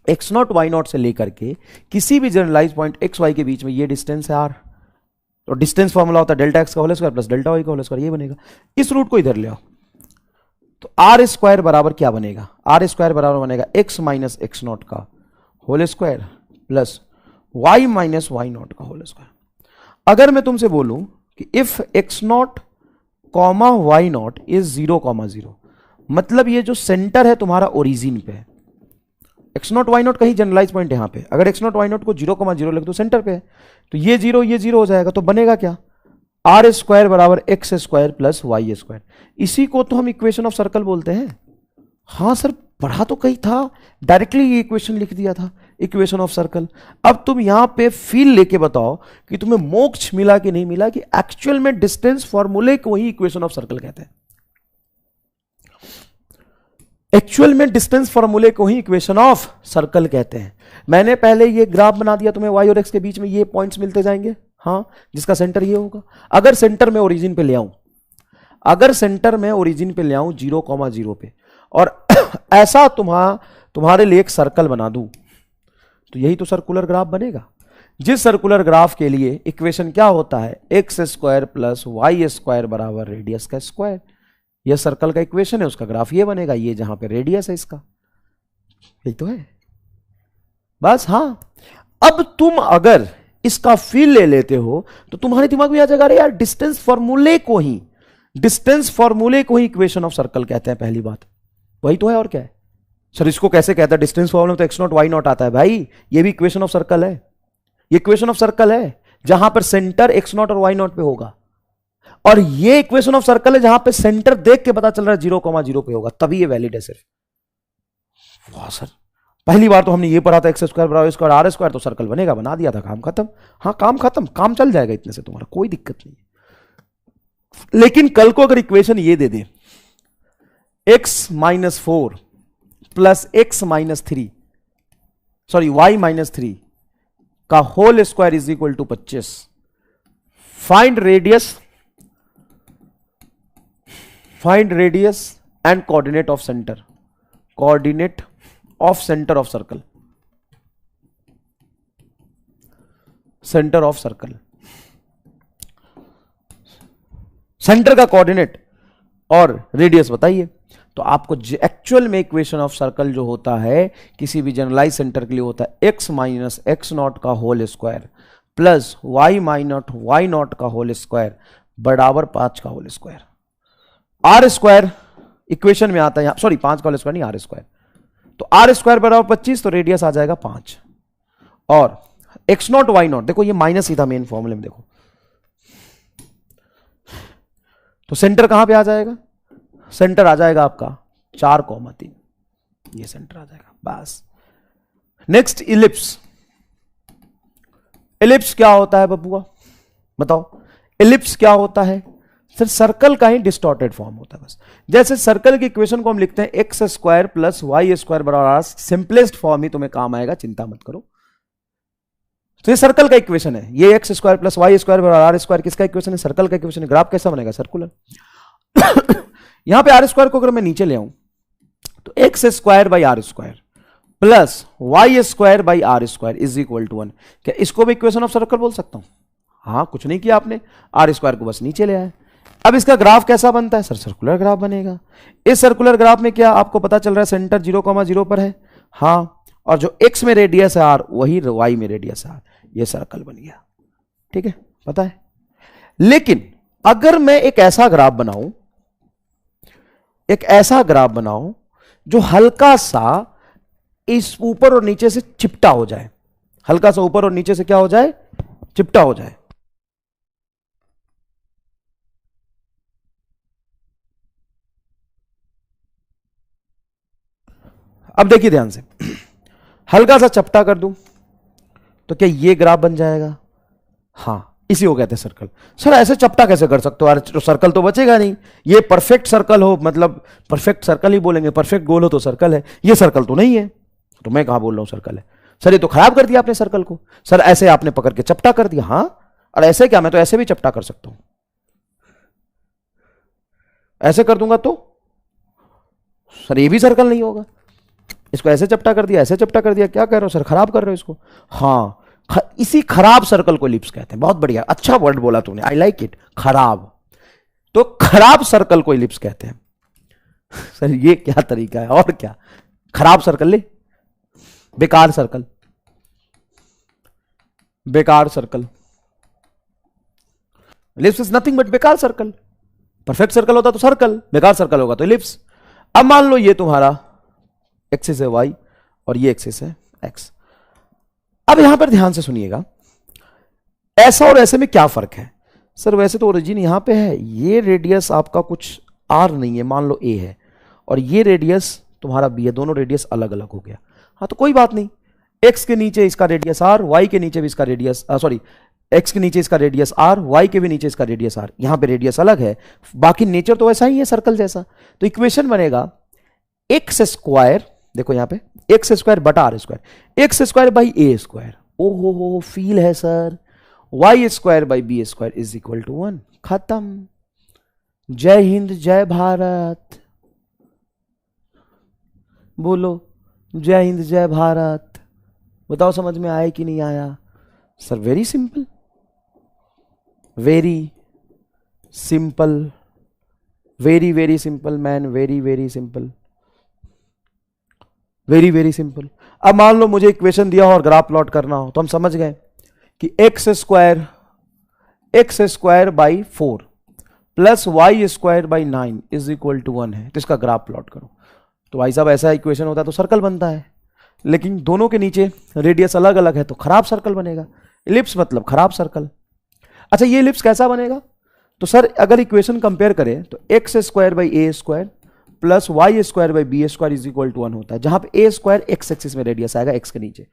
x0 y0 से लेकर के किसी भी जनरलाइज पॉइंट x y के बीच में ये डिस्टेंस है r, तो डिस्टेंस फॉर्मूला होता है डेल्टा x का whole square plus delta y का होल स्क्वायर, ये बनेगा। इस रूट को इधर ले आओ तो आर स्क्वायर बराबर क्या बनेगा? आर स्क्वायर बराबर बनेगा x माइनस x0 का whole square plus y minus y0 का होल स्क्वायर। अगर मैं तुमसे बोलूं कि if x0 comma y0 is 0,0, मतलब ये जो सेंटर है तुम्हारा ओरिजिन पे है, x0 y0 कहीं जनरलाइज पॉइंट यहां पे, अगर x0 y0 को 0,0 लिख दो सेंटर पे है, तो ये जीरो हो जाएगा, तो बनेगा क्या? आर स्क्वायर बराबर x square plus Y square. इसी को तो हम इक्वेशन ऑफ सर्कल बोलते हैं। हाँ सर, पढ़ा तो कहीं था, डायरेक्टली ये इक्वेशन लिख दिया था, इक्वेशन ऑफ सर्कल। अब तुम यहां पे फील लेके बताओ कि तुम्हें मोक्ष मिला कि नहीं मिला, कि एक्चुअल में डिस्टेंस फॉर्मूले को ही इक्वेशन ऑफ सर्कल कहते हैं। एक्चुअल में डिस्टेंस फॉर्मूले को ही इक्वेशन ऑफ सर्कल कहते हैं। मैंने पहले ये ग्राफ बना दिया, तुम्हें वाई और एक्स के बीच में ये पॉइंट्स मिलते जाएंगे, हाँ, जिसका सेंटर ये होगा। अगर सेंटर में ओरिजिन पे ले आऊं, अगर सेंटर में ओरिजिन पे ले आऊं 0,0 पे, और ऐसा तुम्हारे लिए एक सर्कल बना दूं, तो यही तो सर्कुलर ग्राफ बनेगा। जिस सर्कुलर ग्राफ के लिए इक्वेशन क्या होता है? X square plus Y square बराबर रेडियस का स्क्वायर। यह सर्कल का इक्वेशन है, उसका ग्राफ ये बनेगा, ये जहां पे रेडियस है इसका, यही तो है बस। हाँ, अब तुम अगर इसका फील ले लेते हो तो तुम्हारे दिमाग में आ जाएगा, अरे यार डिस्टेंस फॉर्मूले को ही इक्वेशन ऑफ सर्कल कहते हैं। पहली बात वही तो है, और क्या है सर? इसको कैसे कहता है डिस्टेंस फॉर्मूला? तो x0 y0 आता है भाई, ये भी इक्वेशन ऑफ सर्कल है। ये इक्वेशन ऑफ सर्कल है जहां पर सेंटर x0 और y0 पे होगा, और ये इक्वेशन ऑफ सर्कल है जहां पे सेंटर देख के पता चल रहा है 0,0 पे होगा, तभी ये वैलिड है सिर्फ। वाह सर, पहली बार तो हमने ये पढ़ा था एक्स स्क्वायर बराबर स्क्वायर आर स्क्वायर, तो सर्कल बनेगा, बना दिया था, काम खत्म। हाँ, काम खत्म, काम चल जाएगा इतने से, तुम्हारा कोई दिक्कत नहीं है। लेकिन कल को अगर इक्वेशन ये दे दे x minus 4 plus x minus 3 sorry y minus 3 का whole square is equal to 25, find radius and coordinate of centre, coordinate of centre of circle, centre of circle, centre का कोऑर्डिनेट और रेडियस बताइए। तो आपको एक्चुअल में इक्वेशन ऑफ सर्कल जो होता है किसी भी जनरलाइज सेंटर के लिए होता है x माइनस x0 का whole square plus y minus y0 का होल स्क्वायर बराबर 5 का whole square. R square equation में आता है, सॉरी 5 का होल स्क्वायर नहीं, आर स्क्वायर, तो आर स्क्वायर बराबर 25, तो रेडियस आ जाएगा 5, और x0 y0 देखो ये माइनस ही था मेन फॉर्मूले में, देखो तो सेंटर कहां पे आ जाएगा? सेंटर आ जाएगा आपका 4,3, ये सेंटर आ जाएगा बस। Next ellipse. इलिप्स क्या होता है बबुआ, बताओ। इलिप्स क्या होता है सर? सर्कल का ही डिस्टॉर्टेड फॉर्म होता है बस। जैसे सर्कल की इक्वेशन को हम लिखते हैं X square plus Y square बराबर आर, सिंपलेस्ट फॉर्म ही तुम्हें काम आएगा, चिंता मत करो। तो ये सर्कल का इक्वेशन है, ये X square plus Y square बराबर आर स्क्वायर किसका इक्वेशन है? सर्कल का इक्वेशन है। ग्राफ कैसा बनेगा? सर्कुलर। यहां पे आर स्क्वायर को अगर मैं नीचे ले आऊं तो X square by R square plus Y square by R square is equal to 1। क्या इसको भी इक्वेशन ऑफ सर्कल बोल सकता हूं? हाँ, कुछ नहीं किया आपने, आर स्क्वायर को बस नीचे ले आए। अब इसका ग्राफ कैसा बनता है सर? सर्कुलर ग्राफ बनेगा। इस सर्कुलर ग्राफ में क्या आपको पता चल रहा है? सेंटर 0,0 पर है, हाँ, और जो एक्स में रेडियस है आर वही वाई में रेडियस है आर, ये सर्कल बन गया। ठीक है, पता है। लेकिन अगर मैं एक ऐसा ग्राफ बनाऊं, एक ऐसा ग्राफ बनाऊं जो हल्का सा इस ऊपर और नीचे से चिपटा हो जाए, हल्का सा ऊपर और नीचे से क्या हो जाए? चिपटा हो जाए। अब देखिए ध्यान से, हल्का सा चपटा कर दूं तो क्या ये ग्राफ बन जाएगा? हाँ, इसी को कहते हैं सर्कल। सर ऐसे चपटा कैसे कर सकते हो यार? तो सर्कल तो बचेगा नहीं। ये परफेक्ट सर्कल हो, मतलब परफेक्ट सर्कल ही बोलेंगे, परफेक्ट गोल हो तो सर्कल है, ये सर्कल तो नहीं है। तो मैं कहां बोल रहा हूं सर्कल है? सर ये तो खराब कर दिया आपने सर्कल को। सर ऐसे आपने पकड़ के चपटा कर दिया। हाँ, और ऐसे क्या? मैं तो ऐसे भी चपटा कर सकता हूं, ऐसे कर दूंगा तो सर ये भी सर्कल नहीं होगा। इसको ऐसे चपटा कर दिया, ऐसे चपटा कर दिया, क्या कह रहे हो सर? खराब कर रहे हो इसको। हाँ, इसी खराब सर्कल को इलिप्स कहते हैं। बहुत बढ़िया, अच्छा वर्ड बोला तूने, आई लाइक इट, खराब। तो खराब सर्कल को इलिप्स कहते हैं। सर ये क्या तरीका है? और क्या? खराब सर्कल ले, बेकार सर्कल, बेकार circle. Ellipse is nothing but बेकार सर्कल। परफेक्ट सर्कल होता तो सर्कल, बेकार सर्कल होगा तो इलिप्स। अब मान लो ये तुम्हारा एक्सिस है वाई और ये एक्सिस है एक्स। अब यहां पर ध्यान से सुनिएगा, ऐसा और ऐसे में क्या फर्क है? सर वैसे तो ओरिजिन यहां पे है, ये रेडियस आपका कुछ आर नहीं है, मान लो ए है, और ये रेडियस तुम्हारा बी है, दोनों रेडियस अलग अलग हो गया। हाँ तो कोई बात नहीं, एक्स के नीचे इसका रेडियस आर, वाई के नीचे भी इसका रेडियस, सॉरी एक्स के नीचे इसका रेडियस आर, वाई के भी नीचे इसका रेडियस आर, यहां पे रेडियस अलग है, बाकी नेचर तो वैसा ही है सर्कल जैसा। तो इक्वेशन बनेगा एक्स स्क्वायर, देखो यहां पे एक्स स्क्वायर बटा R square, X square by A square, ओहो हो फील है sir, Y square by B square is equal to 1। खत्म। जय हिंद जय भारत, बोलो जय हिंद जय भारत। बताओ समझ में आया कि नहीं आया? Sir very simple, very simple, very very simple man, very very simple, very very simple. अब मान लो मुझे इक्वेशन दिया हो और ग्राफ प्लॉट करना हो, तो हम समझ गए कि X square by 4 plus Y square by 9 is equal to 1 है, तो इसका ग्राफ प्लॉट करो। तो भाई साहब ऐसा इक्वेशन होता है तो सर्कल बनता है, लेकिन दोनों के नीचे रेडियस अलग अलग है तो खराब सर्कल बनेगा। इलिप्स मतलब खराब सर्कल। अच्छा ये इलिप्स कैसा बनेगा? तो सर अगर इक्वेशन कंपेयर करें तो X square by A square plus Y square by B square is equal to 1 होता है, जहां पे ए स्क्वायर एक्स एक्सिस में रेडियस आएगा एक्स के नीचे,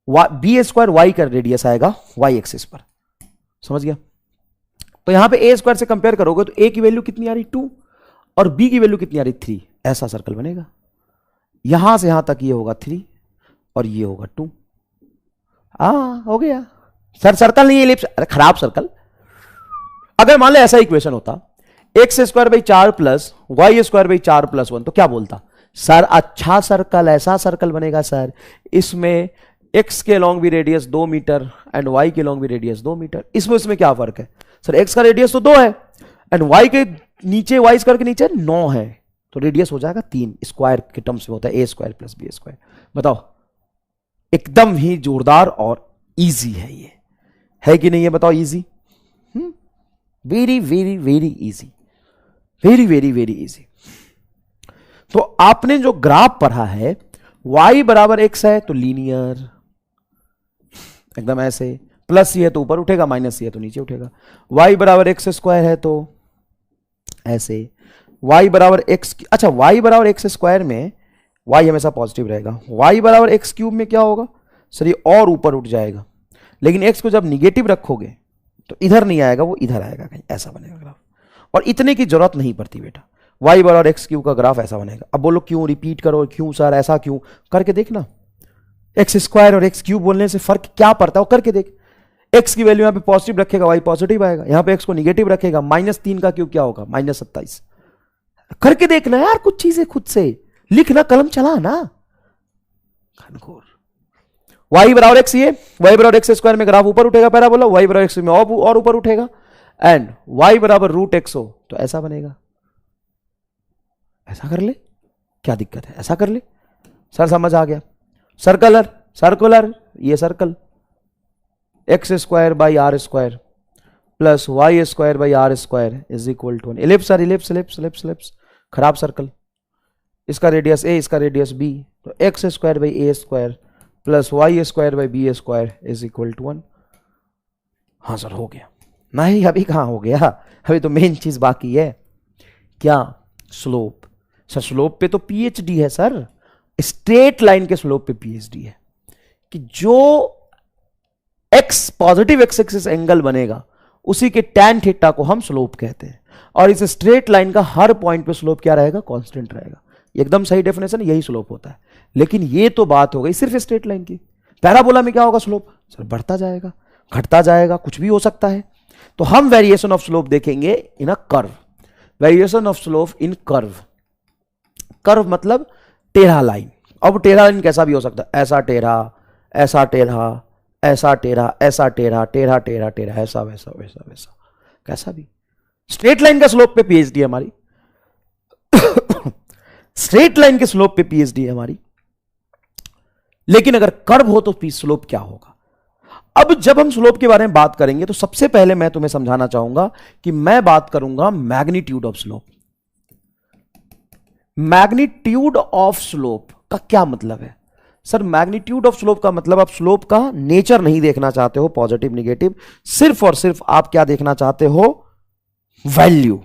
बी स्क्वायर वाई का रेडियस आएगा वाई एक्सिस पर। समझ गया? तो यहां पे ए स्क्वायर से कंपेयर करोगे तो ए की वैल्यू कितनी आ रही 2 और बी की वैल्यू कितनी आ रही 3, ऐसा सर्कल बनेगा। यहां से यहां तक ये होगा 3 और ये होगा 2। हो गया सर, सर्कल नहीं है इलिप्स, अरे खराब सर्कल। अगर मान लो ऐसा इक्वेशन होता X square by 4 plus Y square by 4 plus 1, तो क्या बोलता? सर अच्छा सर्कल, ऐसा सर्कल बनेगा सर, इसमें एक्स के लॉन्ग भी रेडियस 2 मीटर एंड वाई के लॉन्ग भी रेडियस 2 मीटर। इसमें क्या फर्क है? सर एक्स का रेडियस तो 2 है एंड वाई के नीचे, वाई स्क्वायर के नीचे 9 है, तो रेडियस हो जाएगा 3। स्क्वायर के टर्म्स में होता है ए स्क्वायर प्लस बी स्क्वायर। बताओ, एकदम ही जोरदार और इजी है ये, है कि नहीं? ये बताओ easy, very very very easy, very very very easy. तो आपने जो ग्राफ पढ़ा है y बराबर x है तो लीनियर, एकदम ऐसे, प्लस सी है तो ऊपर उठेगा, माइनस सी है तो नीचे उठेगा। y बराबर एक्स स्क्वायर है तो ऐसे, y बराबर एक्स, अच्छा y बराबर एक्स स्क्वायर में y हमेशा पॉजिटिव रहेगा। y बराबर एक्स क्यूब में क्या होगा सर, ये और ऊपर उठ जाएगा, लेकिन x को जब निगेटिव रखोगे तो इधर नहीं आएगा, वो इधर आएगा कहीं, ऐसा बनेगा ग्राफ। और इतने की जरूरत नहीं पड़ती बेटा, y बराबर एक्स क्यूब का ग्राफ ऐसा बनेगा। अब बोलो क्यों रिपीट करो, क्यों सर ऐसा क्यों, करके देखना। एक्स स्क्वायर और एक्स क्यूब बोलने से फर्क क्या पड़ता है, वो करके देख। एक्स की वैल्यू यहां पे पॉजिटिव रखेगा, वाई पॉजिटिव आएगा, यहां पे एक्स को निगेटिव रखेगा, -3 का क्यूब क्या होगा -27। करके देखना यार, कुछ चीजें खुद से लिखना, कलम चला ना। वाई बराबर एक्स, ये वाई बराबर एक्स स्क्वायर में ग्राफ ऊपर उठेगा पैराबोला, वाई बराबर एक्स में और ऊपर उठेगा, एंड वाई बराबर √x हो तो ऐसा बनेगा। ऐसा कर ले, क्या दिक्कत है, ऐसा कर ले सर, समझ आ गया। सर्कुलर सर्कुलर, ये circle X square by R square plus Y square by R square is equal to ellipse. Sir ellipse ellipse ellipse ellipse, खराब सर्कल, इसका रेडियस ए, इसका रेडियस बी, तो X square by A square plus Y square by B square is equal to 1। हाँ सर हो गया। नहीं अभी कहाँ हो गया, अभी तो मेन चीज बाकी है। क्या, स्लोप। सर स्लोप पे तो पीएचडी है सर, स्ट्रेट लाइन के स्लोप पे पीएचडी है, कि जो x positive X axis angle बनेगा उसी के tan थीटा को हम स्लोप कहते हैं, और इस स्ट्रेट लाइन का हर पॉइंट पे स्लोप क्या रहेगा, कांस्टेंट रहेगा। एकदम सही डेफिनेशन, यही स्लोप होता है। लेकिन ये तो बात हो गई सिर्फ स्ट्रेट लाइन की। पैराबोला में क्या होगा स्लोप, सर बढ़ता जाएगा, घटता जाएगा, कुछ भी हो सकता है। तो हम वेरिएशन ऑफ स्लोप देखेंगे in a curve, variation of slope in curve. Curve मतलब टेढ़ा लाइन। अब टेढ़ा लाइन कैसा भी हो सकता है, ऐसा टेढ़ा, ऐसा टेढ़ा, ऐसा टेढ़ा, ऐसा टेढ़ा, टेढ़ा टेढ़ा टेढ़ा, ऐसा वैसा वैसा वैसा, कैसा भी। स्ट्रेट लाइन का स्लोप पे पीएचडी है हमारी, स्ट्रेट लाइन के स्लोप पे पीएचडी है हमारी। लेकिन अगर कर्व हो तो स्लोप क्या होगा। अब जब हम स्लोप के बारे में बात करेंगे तो सबसे पहले मैं तुम्हें समझाना चाहूंगा कि मैं बात करूंगा magnitude of slope. Magnitude of slope का क्या मतलब है सर, मैग्नीट्यूड ऑफ स्लोप का मतलब आप स्लोप का नेचर नहीं देखना चाहते हो, पॉजिटिव निगेटिव, सिर्फ और सिर्फ आप क्या देखना चाहते हो, वैल्यू।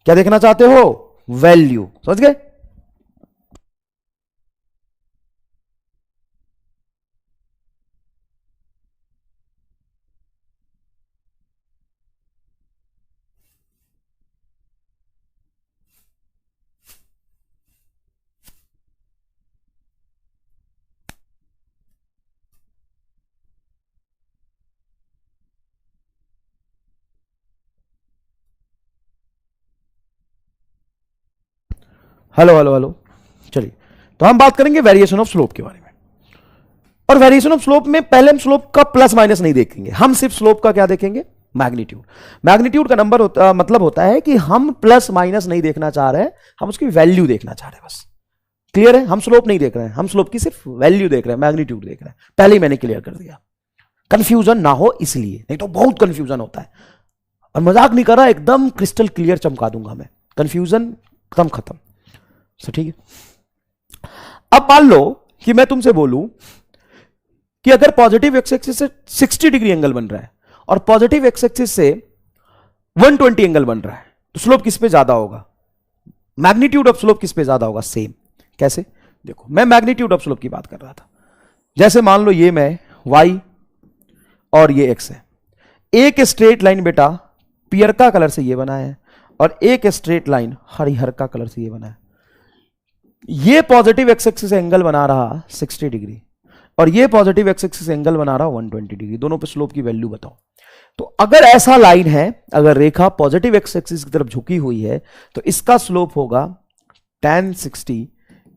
क्या देखना चाहते हो, वैल्यू। समझ गए। हेलो हेलो हेलो, चलिए तो हम बात करेंगे वेरिएशन ऑफ स्लोप के बारे में। और वेरिएशन ऑफ स्लोप में पहले हम स्लोप का प्लस माइनस नहीं देखेंगे, हम सिर्फ स्लोप का क्या देखेंगे, मैग्नीट्यूड। मैग्नीट्यूड का नंबर मतलब होता है कि हम प्लस माइनस नहीं देखना चाह रहे हैं, हम उसकी वैल्यू देखना चाह रहे हैं बस। क्लियर है, हम स्लोप नहीं देख रहे हैं, हम स्लोप की सिर्फ वैल्यू देख रहे हैं, मैग्नीट्यूड देख रहे हैं। पहले ही मैंने क्लियर कर दिया, कंफ्यूजन ना हो इसलिए, नहीं तो बहुत कंफ्यूजन होता है। और मजाक नहीं कर रहा, एकदम क्रिस्टल क्लियर चमका दूंगा मैं, कंफ्यूजन एकदम खत्म। ठीक है। अब मान लो कि मैं तुमसे बोलूं कि अगर पॉजिटिव एक्स एक्सिस से 60 डिग्री एंगल बन रहा है और पॉजिटिव एक्स एक्सिस से 120 एंगल बन रहा है, तो स्लोप किस पे ज्यादा होगा, मैग्नीट्यूड ऑफ स्लोप किस पे ज्यादा होगा। सेम कैसे, देखो मैं मैग्नीट्यूड ऑफ स्लोप की बात कर रहा था। जैसे मान लो ये मैं y और ये x है, एक स्ट्रेट लाइन बेटा पियरका कलर से ये बना है और एक स्ट्रेट लाइन हरिहरका कलर से ये बना है। ये पॉजिटिव एक्स एक्सिस एंगल बना रहा 60 डिग्री और ये पॉजिटिव एक्स एक्सिस एंगल बना रहा 120 डिग्री। दोनों पे स्लोप की वैल्यू बताओ। तो अगर ऐसा लाइन है, अगर रेखा पॉजिटिव एक्स एक्सिस की तरफ झुकी हुई है, तो इसका स्लोप होगा tan 60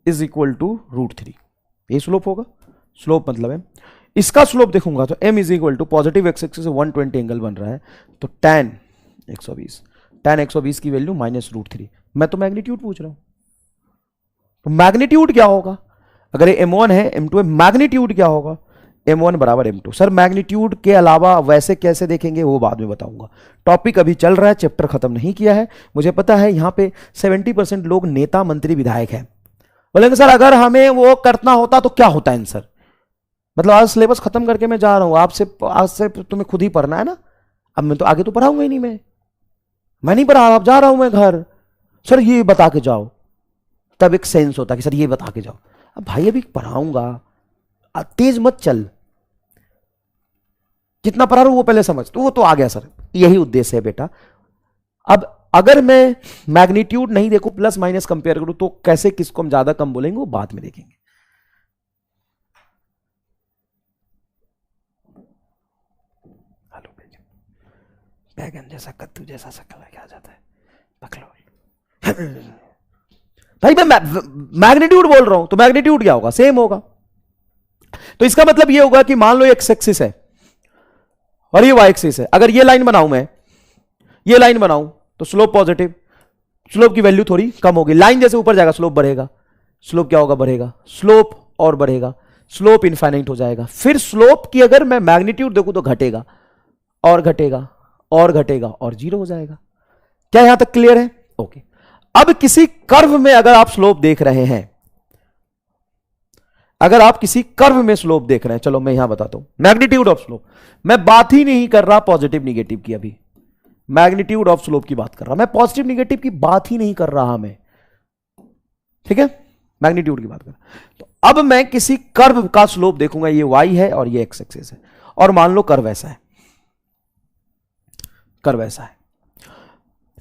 इज इक्वल टू √3। ये स्लोप होगा, स्लोप मतलब है। इसका स्लोप देखूंगा तो m is equal to positive X axis से 120 एंगल बन रहा है, तो tan 120 की वैल्यू -√3। मैं तो मैग्नीट्यूड पूछ रहा हूं, तो मैग्नीट्यूड क्या होगा, अगर ये m1 है m2 है, मैग्नीट्यूड क्या होगा, m1 बराबर m2। सर मैग्नीट्यूड के अलावा वैसे कैसे देखेंगे वो बाद में बताऊंगा, टॉपिक अभी चल रहा है, चैप्टर खत्म नहीं किया है। मुझे पता है यहां पे 70% लोग नेता मंत्री विधायक हैं, बोलेंगे सर अगर हमें वो करना होता तो क्या होता है आंसर। मतलब आज सिलेबस खत्म करके मैं जा रहा हूं, आपसे आज से तुम्हें खुद ही पढ़ना है ना। अब मैं तो आगे तो पढ़ाऊंगा ही नहीं, मैं नहीं पढ़ा, अब जा रहा हूं मैं घर। सर ये बता के जाओ, तब एक सेंस होता है कि सर ये बता के जाओ। अब भाई अभी पढ़ाऊंगा, तेज मत चल, जितना पढ़ा रहा हूं वो पहले समझ, तो वो तो आ गया सर, यही उद्देश्य है बेटा। अब अगर मैं मैग्नीट्यूड नहीं देखूं, प्लस माइनस कंपेयर करूं, तो कैसे किसको हम ज्यादा कम बोलेंगे वो बाद में देखेंगे। बैगन जैसा कद्दू जैसा शक्ल है, क्या जाता है पकड़ो। भाई मैं मैग्नीट्यूड बोल रहा हूं, तो मैग्नीट्यूड क्या होगा, सेम होगा। तो इसका मतलब ये होगा कि मान लो एक्स एक्सिस है और ये वाई एक्सिस है, अगर ये लाइन बनाऊं मैं, ये लाइन बनाऊं, तो स्लोप पॉजिटिव, स्लोप की वैल्यू थोड़ी कम होगी। लाइन जैसे ऊपर जाएगा स्लोप बढ़ेगा, स्लोप क्या होगा, बढ़ेगा, स्लोप और बढ़ेगा, स्लोप इनफाइनाइट हो जाएगा। फिर स्लोप की अगर मैं मैग्नीट्यूड देखूं तो घटेगा और घटेगा और घटेगा और जीरो हो जाएगा। क्या यहां तक क्लियर है? ओके। अब किसी कर्व में अगर आप स्लोप देख रहे हैं, अगर आप किसी कर्व में स्लोप देख रहे हैं, चलो मैं यहां बताता हूं मैग्नीट्यूड ऑफ स्लोप, मैं बात ही नहीं कर रहा पॉजिटिव निगेटिव की, अभी मैग्नीट्यूड ऑफ स्लोप की बात कर रहा, मैं पॉजिटिव निगेटिव की बात ही नहीं कर रहा मैं, ठीक है, मैग्नीट्यूड की बात कर रहा। तो अब मैं किसी कर्व का स्लोप देखूंगा, ये वाई है और ये एक्स एक्सिस है, और मान लो कर्व ऐसा है, कर्व ऐसा है,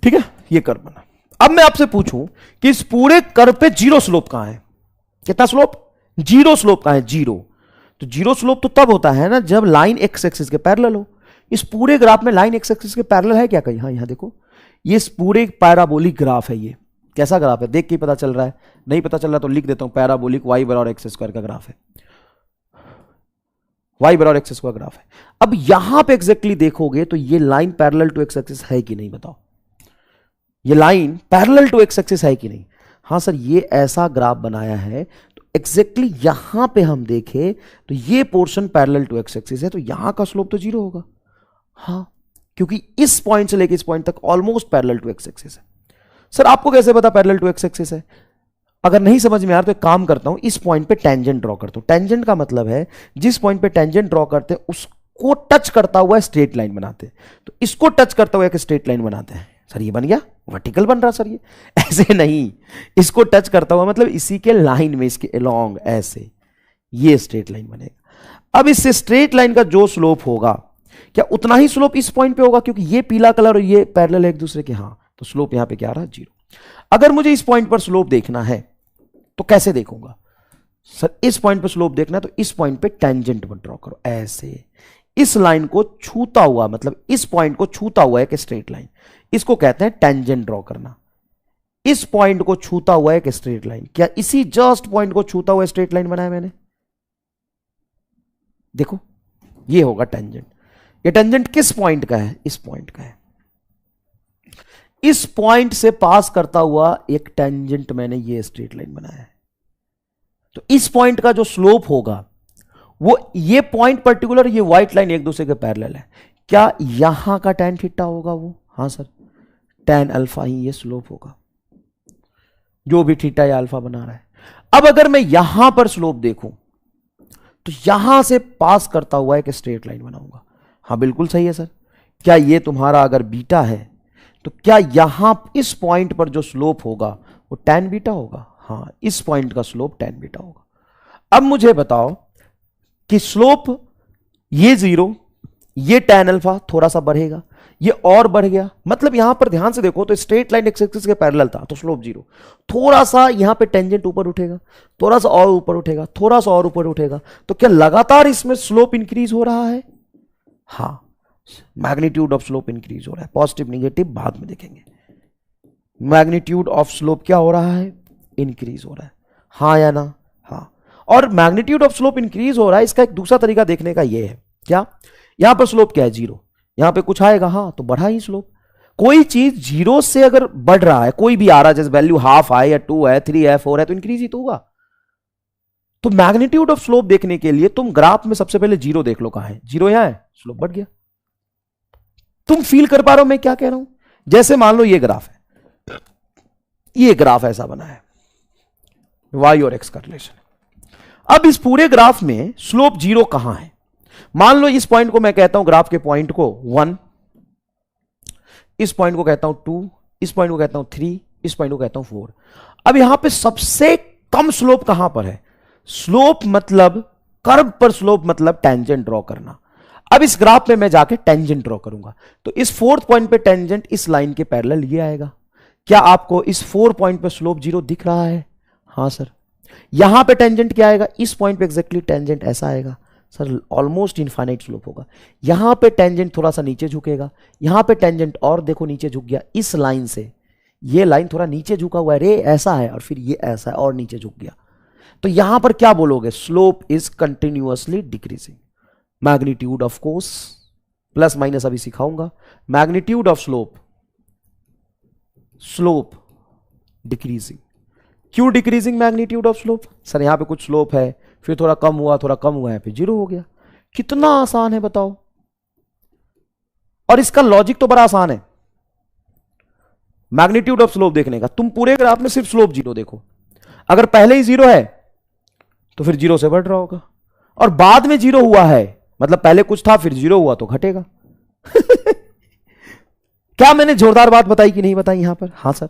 ठीक है, ये कर्व बना। अब मैं आपसे पूछूं कि इस पूरे कर्व पे जीरो स्लोप कहां है, कितना स्लोप, जीरो स्लोप कहां है, जीरो। तो जीरो स्लोप तो तब होता है ना जब लाइन एक्स एक्सिस के पैरेलल हो। इस पूरे ग्राफ में लाइन एक्स एक्सिस के पैरेलल है क्या कहीं? हाँ, यहां देखो, ये इस पूरे पैराबोलिक ग्राफ है। ये कैसा ग्राफ है, देख के पता चल रहा है, नहीं पता चल रहा तो लिख देता हूं, पैराबोलिक वाई बराबर एक्स स्क्वायर का ग्राफ है, वाई बराबर एक्स स्क्वायर ग्राफ है। अब यहां पे एग्जैक्टली देखोगे तो ये line parallel to x axis है कि नहीं, बताओ, ये line parallel to x axis है कि नहीं? हाँ सर, ये ऐसा ग्राफ बनाया है, तो एग्जैक्टली यहां पे हम देखें तो ये portion parallel to x axis है, तो यहां का स्लोप तो जीरो होगा। हाँ, क्योंकि इस पॉइंट से लेकर इस पॉइंट तक almost parallel to x axis है। सर आपको कैसे पता पैरेलल टू एक्स एक्सिस है? अगर नहीं समझ में आ रहा तो एक काम करता हूं, इस पॉइंट पे टेंजेंट ड्रॉ करता हूं। टेंजेंट का मतलब है जिस पॉइंट पे टेंजेंट ड्रॉ करते हैं उसको टच करता हुआ स्ट्रेट लाइन बनाते हैं। तो इसको टच करता हुआ एक स्ट्रेट लाइन बनाते हैं। सर ये बन गया वर्टिकल बन रहा, सर ये ऐसे नहीं, इसको टच करता हुआ मतलब इसी के लाइन में, इसके अलोंग ऐसे ये स्ट्रेट लाइन बनेगा। अब इस स्ट्रेट लाइन का जो स्लोप होगा, क्या उतना ही स्लोप इस पॉइंट पे होगा? क्योंकि ये पीला कलर और ये पैरेलल है एक दूसरे के, हाँ, तो स्लोप यहां पे क्या आ रहा है, जीरो। अगर मुझे इस पॉइंट पर स्लोप देखना है तो कैसे देखूंगा? सर इस पॉइंट पर स्लोप देखना है तो इस पॉइंट पे टेंजेंट पर ड्रॉ करो, ऐसे इस लाइन को छूता हुआ, मतलब इस पॉइंट को छूता हुआ एक स्ट्रेट लाइन, इसको कहते हैं टेंजेंट ड्रॉ करना। इस पॉइंट को छूता हुआ एक स्ट्रेट लाइन, क्या इसी जस्ट पॉइंट को छूता हुआ स्ट्रेट लाइन बनाया मैंने? देखो ये होगा टेंजेंट। ये टेंजेंट किस पॉइंट का है? इस पॉइंट का है। इस पॉइंट से पास करता हुआ एक टेंजेंट मैंने ये स्ट्रेट लाइन बनाया है। तो इस पॉइंट का जो स्लोप होगा वो ये पॉइंट पर्टिकुलर, ये व्हाइट लाइन एक दूसरे के पैरेलल है, क्या यहां का tan थीटा होगा वो? हां सर, tan अल्फा ही ये स्लोप होगा, जो भी थीटा या अल्फा बना रहा है। अब अगर मैं यहां पर स्लोप देखूं तो यहां से पास करता हुआ एक स्ट्रेट लाइन बनाऊंगा। हाँ बिल्कुल सही है सर। क्या ये तुम्हारा अगर बीटा है तो क्या यहां इस पॉइंट पर जो स्लोप होगा वो tan बीटा होगा? हाँ, इस पॉइंट का स्लोप tan बीटा होगा। अब मुझे बताओ कि स्लोप ये जीरो, ये tan अल्फा थोड़ा सा बढ़ेगा, ये और बढ़ गया, मतलब यहां पर ध्यान से देखो तो स्ट्रेट लाइन एक्स एक्सिस के पैरेलल था तो स्लोप जीरो, थोड़ा सा यहां पे टेंजेंट ऊपर उठेगा, थोड़ा सा और ऊपर उठेगा, थोड़ा सा और ऊपर उठेगा, तो क्या लगातार इसमें स्लोप इंक्रीज हो रहा है? हाँ, मैग्नीट्यूड ऑफ स्लोप इंक्रीज हो रहा है। पॉजिटिव निगेटिव बाद में देखेंगे। मैग्नीट्यूड ऑफ स्लोप क्या हो रहा है? इंक्रीज हो रहा है। हाँ या ना? हाँ। और मैग्नीट्यूड ऑफ स्लोप इंक्रीज हो रहा है, इसका एक दूसरा तरीका देखने का यह है, क्या यहां पर स्लोप क्या है? जीरो। यहां पे कुछ आएगा, हाँ, तो बढ़ा ही स्लोप। कोई चीज जीरो से अगर बढ़ रहा है, कोई भी आ रहा है, जैसे वैल्यू हाफ है या 2 है, 3 है, 4 है, तो इंक्रीज ही तो होगा। तो मैग्नीट्यूड ऑफ स्लोप देखने के लिए तुम ग्राफ में सबसे पहले जीरो देख लो, कहां है जीरो? यहां है, स्लोप बढ़ गया। तुम फील कर पा रहे हो मैं क्या कह रहा हूं? जैसे मान लो ये ग्राफ है, ये ग्राफ ऐसा बना है, वाई और एक्स का रिलेशन। अब इस पूरे ग्राफ में स्लोप जीरो कहां है? मान लो इस पॉइंट को मैं कहता हूं, ग्राफ के पॉइंट को 1, इस पॉइंट को कहता हूं 2, इस पॉइंट को कहता हूं 3, इस पॉइंट को कहता हूं 4। अब यहां पे सबसे कम स्लोप कहां पर है? स्लोप मतलब कर्व पर स्लोप मतलब टेंजेंट ड्रॉ करना। अब इस ग्राफ में मैं जाके टेंजेंट ड्रॉ करूंगा, तो इस 4th पॉइंट पे टेंजेंट इस लाइन के पैरेलल ये आएगा। क्या आपको इस 4 पॉइंट पे स्लोप 0 दिख रहा है? हां सर। यहां पे टेंजेंट क्या आएगा? इस पॉइंट पे एग्जैक्टली टेंजेंट ऐसा आएगा सर, ऑलमोस्ट इनफाइनाइट स्लोप होगा। यहां पे टेंजेंट थोड़ा सा नीचे झुकेगा, यहां पे टेंजेंट और देखो नीचे झुक गया। इस लाइन से ये लाइन थोड़ा नीचे झुका हुआ है, रे ऐसा है, और फिर ये ऐसा है और नीचे झुक गया। तो यहां पर क्या बोलोगे? Slope is continuously decreasing. Magnitude of course plus minus अभी सिखाऊंगा। Magnitude of slope, slope decreasing. क्यों decreasing magnitude of slope? Sir यहां पे कुछ स्लोप है, फिर थोड़ा कम हुआ, थोड़ा कम हुआ है, फिर 0 हो गया। कितना आसान है बताओ। और इसका लॉजिक तो बड़ा आसान है मैग्नीट्यूड ऑफ स्लोप देखने का। तुम पूरे ग्राफ में सिर्फ स्लोप 0 देखो। अगर पहले ही 0 है तो फिर 0 से बढ़ रहा होगा, और बाद में 0 हुआ है मतलब पहले कुछ था फिर 0 हुआ तो घटेगा। क्या मैंने जोरदार बात बताई कि नहीं बताई यहां पर? हां सर।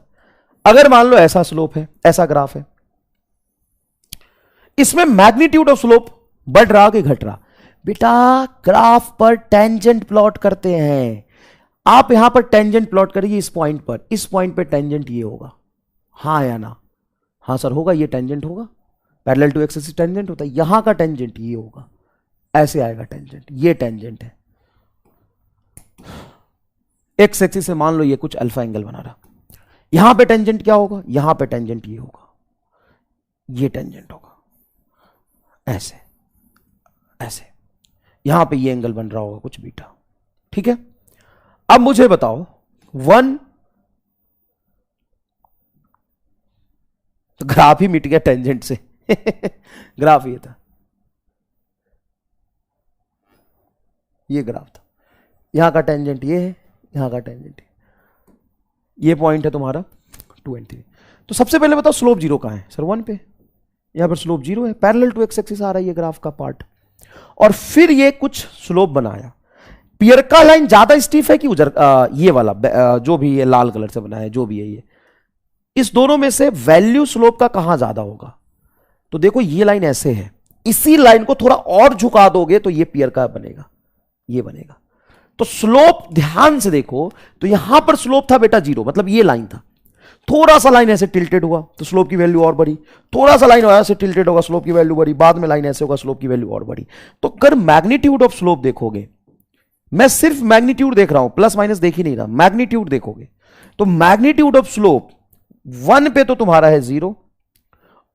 अगर मान लो ऐसा स्लोप है, ऐसा ग्राफ है, इसमें मैग्नीट्यूड ऑफ स्लोप बढ़ रहा कि घट रहा? बेटा ग्राफ पर टेंजेंट प्लॉट करते हैं। आप यहां पर टेंजेंट प्लॉट करिए इस पॉइंट पर, इस पॉइंट पर टेंजेंट ये होगा, हां या ना? हां सर होगा, ये टेंजेंट होगा, parallel to x axis tangent होता है। यहां का टेंजेंट ये होगा, ऐसे आएगा टेंजेंट, ये टेंजेंट है। एक्स एक्सिस से मान लो ये कुछ अल्फा एंगल बना रहा, यहां पे टेंजेंट क्या होगा? यहां पे टेंजेंट ये होगा, ये टेंजेंट होगा, ऐसे ऐसे। यहां पे ये एंगल बन रहा होगा कुछ बीटा। ठीक है, अब मुझे बताओ 1, तो ग्राफ ही मिट गया टेंजेंट से। ग्राफ ये था, ये ग्राफ था, यहां का टेंजेंट ये है, यहां का टेंजेंट ये पॉइंट है तुम्हारा 2 और 3। तो सबसे पहले बताओ स्लोप 0 कहां है? सर 1 पे, यहां पर स्लोप 0 है, पैरेलल टू एक्स एक्सिस आ रहा है ये ग्राफ का पार्ट। और फिर ये कुछ स्लोप बनाया। पियर का लाइन ज्यादा स्टीफ है कि उधर ये वाला जो भी ये लाल कलर से बना है, जो भी है ये, इस दोनों में से वैल्यू स्लोप का कहां ज्यादा होगा? तो देखो ये लाइन ऐसे है, इसी लाइन को थोड़ा और झुका दोगे तो ये पियर का बनेगा, ये बनेगा। तो स्लोप ध्यान से देखो, तो यहां पर स्लोप था बेटा 0, मतलब ये लाइन था। थोड़ा सा लाइन ऐसे टिल्टेड हुआ तो स्लोप की वैल्यू और बढ़ी, थोड़ा सा लाइन ऐसे टिल्टेड होगा स्लोप की वैल्यू बढ़ी, बाद में लाइन ऐसे होगा स्लोप की वैल्यू और बढ़ी। तो अगर मैग्नीट्यूड ऑफ स्लोप देखोगे, मैं सिर्फ मैग्नीट्यूड देख रहा हूं, प्लस माइनस देख ही नहीं रहा, मैग्नीट्यूड देखोगे तो मैग्नीट्यूड ऑफ स्लोप 1 पे तो तुम्हारा है 0,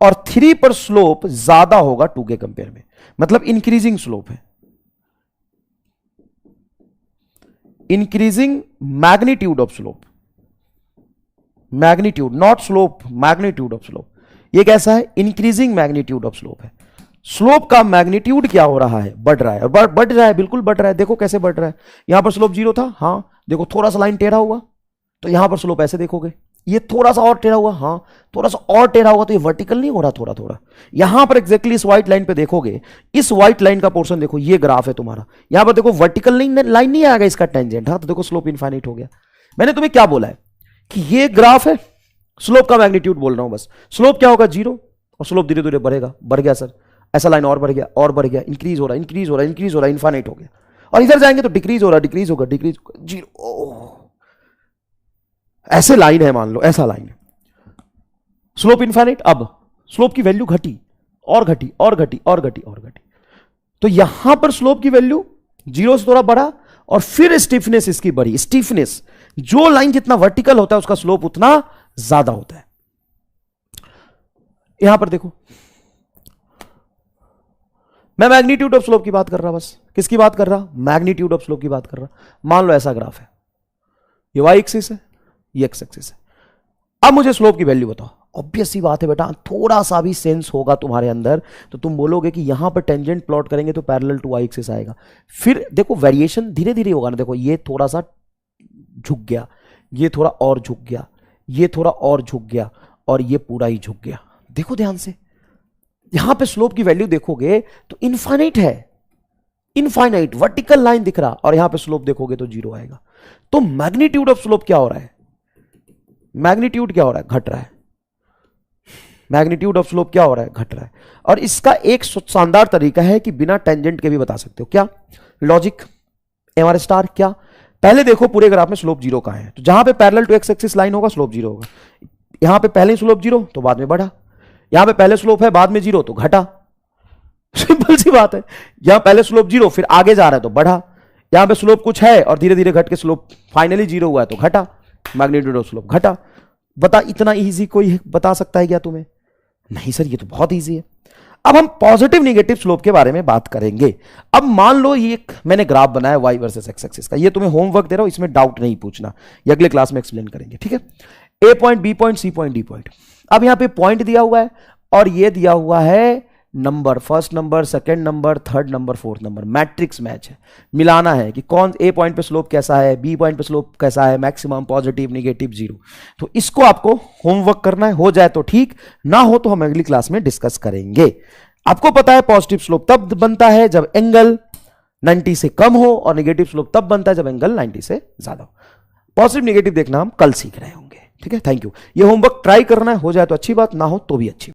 और 3 पर स्लोप ज्यादा होगा 2 के कंपेयर में, मतलब इंक्रीजिंग स्लोप है। Increasing magnitude of slope, magnitude not slope, magnitude of slope. ये कैसा है? इंक्रीजिंग मैग्नीट्यूड ऑफ स्लोप है। स्लोप का मैग्नीट्यूड क्या हो रहा है? बढ़ रहा है, और बढ़ रहा है, बिल्कुल बढ़ रहा है। देखो कैसे बढ़ रहा है। यहां पर स्लोप 0 था, हां देखो थोड़ा सा लाइन टेढ़ा हुआ तो यहां पर स्लोप ऐसे देखोगे, ये थोड़ा सा और टेढ़ा हुआ, हां थोड़ा सा और टेढ़ा हुआ, तो ये वर्टिकल नहीं हो रहा, थोड़ा थोड़ा। यहां पर एग्जैक्टली इस व्हाइट लाइन पे देखोगे, इस व्हाइट लाइन का पोर्शन देखो, ये ग्राफ है तुम्हारा, यहां पर देखो वर्टिकल लाइन नहीं आएगा इसका टेंजेंट, हां तो देखो स्लोप इनफाइनाइट हो गया। मैंने तुम्हें क्या बोला है कि ये ग्राफ है, स्लोप का मैग्नीट्यूड बोल रहा हूं बस। स्लोप क्या होगा? 0, और स्लोप धीरे धीरे बढ़ेगा, बढ़ गया सर, ऐसा लाइन और बढ़ गया, और बढ़ गया, इंक्रीज हो रहा, इंक्रीज हो रहा, इंक्रीज हो रहा, इनफाइनाइट हो गया। और इधर जाएंगे तो डिक्रीज हो रहा, डिक्रीज होगा, डिक्रीज 0। ऐसे लाइन है, मान लो ऐसा लाइन है, स्लोप इनफाइनाइट। अब स्लोप की वैल्यू घटी और घटी और घटी और घटी और घटी, तो यहां पर स्लोप की वैल्यू 0 से थोड़ा बढ़ा, और फिर स्टीफनेस इसकी बढ़ी। स्टीफनेस, जो लाइन जितना वर्टिकल होता है उसका स्लोप उतना ज्यादा होता है। यहां पर देखो, मैं मैग्नीट्यूड ऑफ स्लोप की बात कर रहा, बस किसकी बात कर रहा? मैग्नीट्यूड ऑफ स्लोप की बात कर रहा। मान लो ऐसा ग्राफ है, ये वाई एक्सिस है, ये एक्स एक्सिस है। अब मुझे स्लोप की वैल्यू बताओ। ऑब्वियस सी बात है बेटा, थोड़ा सा भी सेंस होगा तुम्हारे अंदर तो तुम बोलोगे कि यहां पर टेंजेंट प्लॉट करेंगे तो पैरेलल टू वाई एक्सिस आएगा। फिर देखो वेरिएशन धीरे धीरे होगा ना, देखो ये थोड़ा सा झुक गया, ये थोड़ा और झुक गया, ये थोड़ा और झुक गया, और ये पूरा ही झुक गया। देखो ध्यान से, यहां पे स्लोप की वैल्यू देखोगे तो इनफाइनाइट है, इनफाइनाइट वर्टिकल लाइन दिख रहा, और यहां पे स्लोप देखोगे तो 0 आएगा। तो मैग्नीट्यूड ऑफ स्लोप क्या हो रहा है? मैग्नीट्यूड क्या हो रहा है, घट रहा है। मैग्नीट्यूड ऑफ स्लोप क्या हो रहा है, घट रहा है। और इसका एक शानदार तरीका है कि बिना टेंजेंट के भी बता सकते हो। क्या लॉजिक, एमआर स्टार। क्या, पहले देखो पूरे ग्राफ में स्लोप जीरो कहां है, तो जहां पे parallel to x axis line होगा स्लोप जीरो होगा। यहां पे पहले स्लोप जीरो तो बाद में बढ़ा, यहां पे पहले स्लोप है बाद में जीरो तो घटा। सिंपल सी बात है। यहां पहले स्लोप जीरो फिर आगे जा रहा है तो बढ़ा, यहां पे स्लोप कुछ है और धीरे धीरे घट के स्लोप फाइनली जीरो हुआ है तो घटा, मैग्नीट्यूड ऑफ स्लोप घटा। बता, इतना इजी कोई बता सकता है क्या तुम्हें? नहीं सर, ये तो बहुत इजी है। अब हम पॉजिटिव निगेटिव स्लोप के बारे में बात करेंगे। अब मान लो ये एक मैंने ग्राफ बनाया वाई वर्सेस एक्स एक्सिस का, ये तुम्हें होमवर्क दे रहा हूं, इसमें डाउट नहीं पूछना, ये अगले क्लास में एक्सप्लेन करेंगे, ठीक है। A point, B point, C point, D point. अब यहां पे पॉइंट दिया हुआ है और ये दिया हुआ है number, first number, second number, third number, fourth number. Matrix match है, मिलाना है कि कौन ए पॉइंट पे स्लोप कैसा है, बी पॉइंट पे स्लोप कैसा है, मैक्सिमम, पॉजिटिव, नेगेटिव, जीरो। तो इसको आपको होमवर्क करना है, हो जाए तो ठीक, ना हो तो हम अगली क्लास में डिस्कस करेंगे। आपको पता है पॉजिटिव स्लोप तब बनता है जब एंगल 90 से कम हो और नेगेटिव स्लोप तब बनता है जब एंगल 90 से ज्यादा हो। पॉजिटिव नेगेटिव देखना हम कल सीख रहे होंगे, ठीक है। Thank you. ये होमवर्क ट्राई करना है, हो जाए तो अच्छी बात, ना हो तो भी अच्छी।